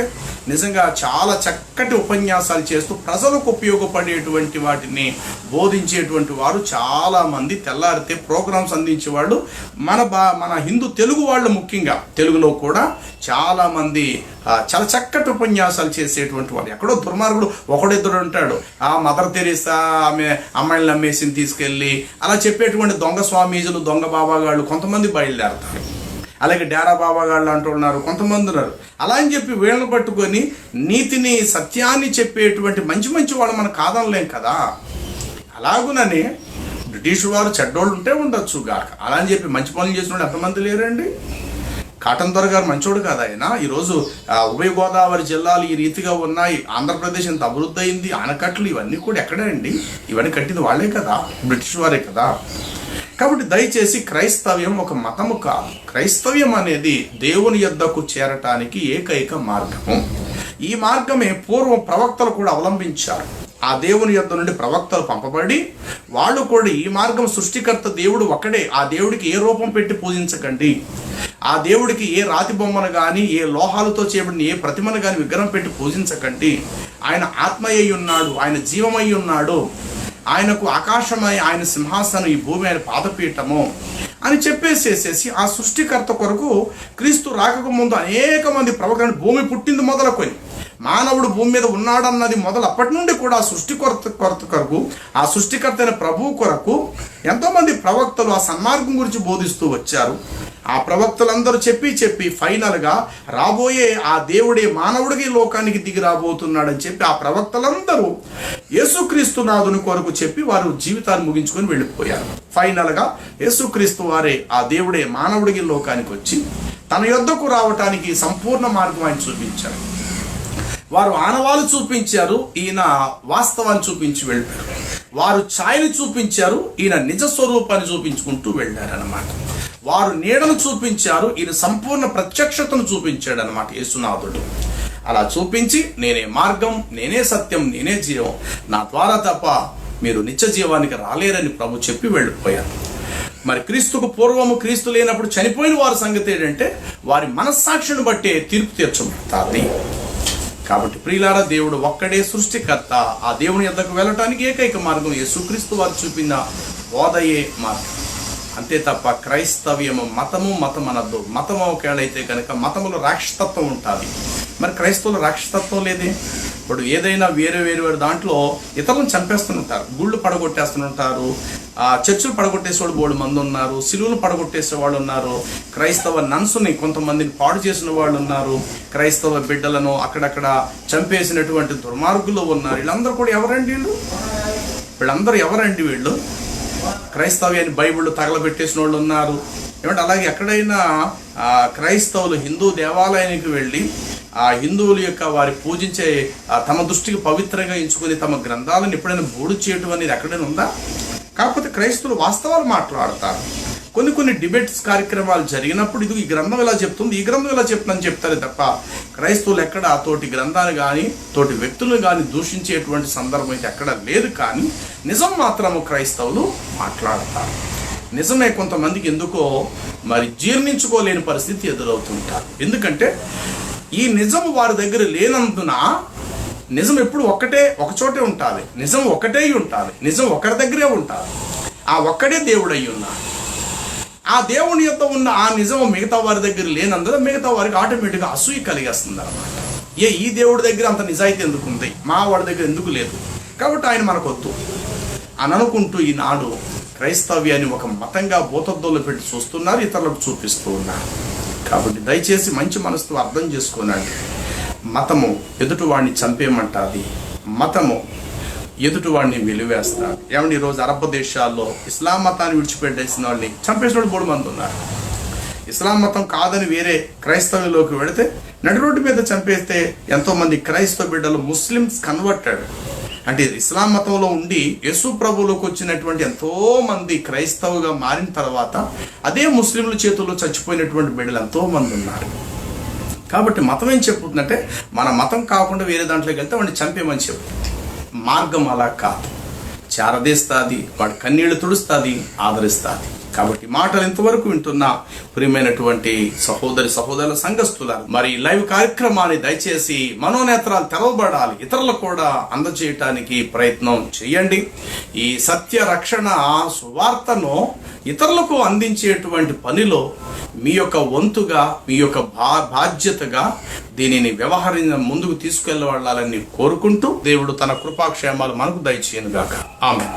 నిజంగా చాలా చక్కటి ఉపన్యాసాలు చేస్తూ ప్రజలకు ఉపయోగపడేటువంటి వాటిని బోధించేటువంటి వారు చాలామంది తెల్లారితే ప్రోగ్రామ్స్ అందించేవాళ్ళు మన హిందూ తెలుగు వాళ్ళు, ముఖ్యంగా తెలుగులో కూడా చాలామంది చాలా చక్కటి ఉపన్యాసాలు చేసేటువంటి వాడు. ఎక్కడో దుర్మార్గుడు ఒకడిద్దరు ఉంటాడు, ఆ మదర్ తెరీసా ఆమె అమ్మాయిని నమ్మేసి తీసుకెళ్ళి అలా చెప్పేటువంటి దొంగ స్వామీజులు, దొంగ బాబాగాళ్ళు కొంతమంది బయలుదేరతారు. అలాగే డేరా బాబాగాళ్ళు అంటున్నారు, కొంతమంది ఉన్నారు. అలా అని చెప్పి వీళ్ళని పట్టుకొని నీతిని, సత్యాన్ని చెప్పేటువంటి మంచి మంచి వాళ్ళు మనం కాదనలేం కదా. అలాగునని బ్రిటిష్ వారు చెడ్డోళ్ళు ఉంటే ఉండొచ్చు గాక, అలా అని చెప్పి మంచి పనులు చేసిన వాళ్ళు ఎంతమంది లేరండి? కాటన్ దొర గారు మంచోడు కాదు ఆయన. ఈరోజు ఉభయ గోదావరి జిల్లాలు ఈ రీతిగా ఉన్నాయి, ఆంధ్రప్రదేశ్ ఎంత అభివృద్ధి అయింది, ఆనకట్లు ఇవన్నీ కూడా ఎక్కడే అండి? ఇవన్నీ కట్టింది వాళ్ళే కదా, బ్రిటిష్ వారే కదా. కాబట్టి దయచేసి క్రైస్తవ్యం ఒక మతము కాదు. క్రైస్తవ్యం అనేది దేవుని యొద్దకు చేరటానికి ఏకైక మార్గము. ఈ మార్గమే పూర్వం ప్రవక్తలు కూడా అవలంబించారు. ఆ దేవుని యొద్ద నుండి ప్రవక్తలు పంపబడి వాళ్ళు కూడా ఈ మార్గం, సృష్టికర్త దేవుడు ఒక్కడే, ఆ దేవుడికి ఏ రూపం పెట్టి పూజించకండి, ఆ దేవుడికి ఏ రాతి బొమ్మను కానీ, ఏ లోహాలతో చేయబడిన ఏ ప్రతిమను కానీ విగ్రహం పెట్టి పూజించకండి, ఆయన ఆత్మయ్య ఉన్నాడు, ఆయన జీవమై ఉన్నాడు, ఆయనకు ఆకాశమై ఆయన సింహాసనం, ఈ భూమి ఆయన పాదపీఠము అని చెప్పేసేసేసి ఆ సృష్టికర్త కొరకు క్రీస్తు రాకకు ముందు అనేక మంది ప్రవక్తలు, భూమి పుట్టింది మొదలుకొని మానవుడు భూమి మీద ఉన్నాడన్నది మొదలు అప్పటి నుండి కూడా ఆ సృష్టికర్త అయిన ప్రభువు కొరకు ఎంతోమంది ప్రవక్తలు ఆ సన్మార్గం గురించి బోధిస్తూ వచ్చారు. ఆ ప్రవక్తలందరూ చెప్పి ఫైనల్గా రాబోయే ఆ దేవుడే మానవుడికి లోకానికి దిగి రాబోతున్నాడని చెప్పి ఆ ప్రవక్తలందరూ యేసుక్రీస్తు నాథుని కొరకు చెప్పి వారు జీవితాన్ని ముగించుకొని వెళ్ళిపోయారు. ఫైనల్గా యేసుక్రీస్తు వారే ఆ దేవుడే మానవుడికి లోకానికి వచ్చి తన యొద్దకు రావటానికి సంపూర్ణ మార్గం ఆయన చూపించారు. వారు ఆనవాళ్ళు చూపించారు, ఈయన వాస్తవాన్ని చూపించి వెళ్ళారు. వారు ఛాయని చూపించారు, ఈయన నిజ స్వరూపాన్ని చూపించుకుంటూ వెళ్ళారనమాట. వారు నీడను చూపించారు, ఈయన సంపూర్ణ ప్రత్యక్షతను చూపించాడు అనమాట యేసునాథుడు. అలా చూపించి నేనే మార్గం, నేనే సత్యం, నేనే జీవం, నా ద్వారా తప్ప మీరు నిత్య జీవానికి రాలేరని ప్రభు చెప్పి వెళ్ళిపోయారు. మరి క్రీస్తుకు పూర్వము, క్రీస్తు లేనప్పుడు చనిపోయిన వారి సంగతి ఏంటంటే వారి మనస్సాక్షిని బట్టే తీర్పు తీర్చబడతాది. కాబట్టి ప్రియులారా, దేవుడు ఒక్కడే సృష్టికర్త. ఆ దేవుని యొద్దకు వెళ్ళటానికి ఏకైక మార్గం యేసుక్రీస్తు వారు చూపిన బోధయే మార్గం. అంతే తప్ప క్రైస్తవ్యము మతం అనద్దు. మతం ఒకేళైతే కనుక మతములో రాక్షసత్వం ఉంటుంది. మరి క్రైస్తవులు రాక్షసత్వం లేదే. ఇప్పుడు ఏదైనా వేరే దాంట్లో ఇతరులను చంపేస్తుంటారు, గుళ్ళు పడగొట్టేస్తుంటారు, చర్చిలు పడగొట్టేసేవాళ్ళు బోడు మంది ఉన్నారు, సిలువలు పడగొట్టేసే వాళ్ళు ఉన్నారు, క్రైస్తవ నన్సుని కొంతమందిని పాడు చేసిన వాళ్ళు ఉన్నారు, క్రైస్తవ బిడ్డలను అక్కడక్కడ చంపేసినటువంటి దుర్మార్గులు ఉన్నారు. వీళ్ళందరూ కూడా ఎవరండి? వీళ్ళందరూ ఎవరండి? వీళ్ళు క్రైస్తవ్యాన్ని బైబిళ్ళు తగలబెట్టేసిన వాళ్ళు ఉన్నారు. ఏమంటే అలాగే ఎక్కడైనా క్రైస్తవులు హిందూ దేవాలయానికి వెళ్ళి ఆ హిందువుల యొక్క వారి పూజించే తమ దృష్టికి పవిత్రంగా ఎంచుకుని తమ గ్రంథాలను ఎప్పుడైనా బూడు చేయటం అనేది ఎక్కడైనా ఉందా? కాకపోతే క్రైస్తవులు వాస్తవాలు మాట్లాడతారు. కొన్ని డిబేట్స్ కార్యక్రమాలు జరిగినప్పుడు ఇది ఈ గ్రంథం ఇలా చెప్తుంది, ఈ గ్రంథం ఇలా చెప్తుందని చెప్తారే తప్ప క్రైస్తవులు ఎక్కడ తోటి గ్రంథాలు కానీ తోటి వ్యక్తులను కానీ దూషించేటువంటి సందర్భం అయితే ఎక్కడ లేదు. కానీ నిజం మాత్రము క్రైస్తవులు మాట్లాడతారు. నిజమే కొంతమందికి ఎందుకో మరి జీర్ణించుకోలేని పరిస్థితి ఎదురవుతుంటారు. ఎందుకంటే ఈ నిజం వారి దగ్గర లేనందున నిజం ఎప్పుడు ఒక చోటే ఉంటుంది, నిజం ఒకటే ఉంటుంది, నిజం ఒకరి దగ్గరే ఉంటుంది, ఆ ఒక్కడే దేవుడు అయి ఉన్నాడు. ఆ దేవుని యొక్క ఉన్న ఆ నిజం మిగతా వారి దగ్గర లేనందున మిగతా వారికి ఆటోమేటిక్గా అసూయ కలిగేస్తుంది అనమాట. ఈ దేవుడి దగ్గర అంత నిజాయితీ ఎందుకు ఉంది, మా వాడి దగ్గర ఎందుకు లేదు, కాబట్టి ఆయన మనకొద్దు అని అనుకుంటూ ఈనాడు క్రైస్తవ్యాన్ని ఒక మతంగా భూతద్దంలో పెట్టి చూస్తున్నారు, ఇతరులకు చూపిస్తూ ఉన్నారు. కాబట్టి దయచేసి మంచి మనసుతో అర్థం చేసుకోనండి. మతము ఎదుటివాడిని చంపేయమంటుంది, మతము ఎదుటివాడిని వెలివేస్తారు. ఏమంటే ఈరోజు అరబ్ దేశాల్లో ఇస్లాం మతాన్ని విడిచిపెట్టేసిన వాళ్ళని చంపేసిన వాళ్ళు 3 మంది ఉన్నారు. ఇస్లాం మతం కాదని వేరే క్రైస్తవంలోకి వెళితే నడి రోడ్డు మీద చంపేస్తే ఎంతోమంది క్రైస్తవ బిడ్డలు ముస్లిమ్స్ కన్వర్టెడ్ అంటే ఇస్లాం మతంలో ఉండి యేసు ప్రభువులోకి వచ్చినటువంటి ఎంతో మంది క్రైస్తవుగా మారిన తర్వాత అదే ముస్లింల చేతుల్లో చచ్చిపోయినటువంటి బిడ్డలు ఎంతో మంది ఉన్నారు. కాబట్టి మతం ఏం చెప్తుందంటే మన మతం కాకుండా వేరే దాంట్లోకి వెళ్తే వాడిని చంపేమని చెప్తుంది. మార్గం అలా కాదు, చేరదీస్తుంది, వాడి కన్నీళ్లు తుడుస్తుంది, ఆదరిస్తుంది. కాబట్టి మాటలు ఇంతవరకు వింటున్న ప్రియమైనటువంటి సహోదరుల సంఘస్థులారు, మరి లైవ్ కార్యక్రమాన్ని దయచేసి మనోనేత్రాలు తెరవబడాలి, ఇతరులకు కూడా అందజేయటానికి ప్రయత్నం చేయండి. ఈ సత్య రక్షణ సువార్తను ఇతరులకు అందించేటువంటి పనిలో మీ యొక్క వంతుగా, మీ యొక్క బాధ్యతగా దీనిని ముందుకు తీసుకెళ్లాలని కోరుకుంటూ దేవుడు తన కృపాక్షేమాలు మనకు దయచేయనుగాక. ఆమేన్.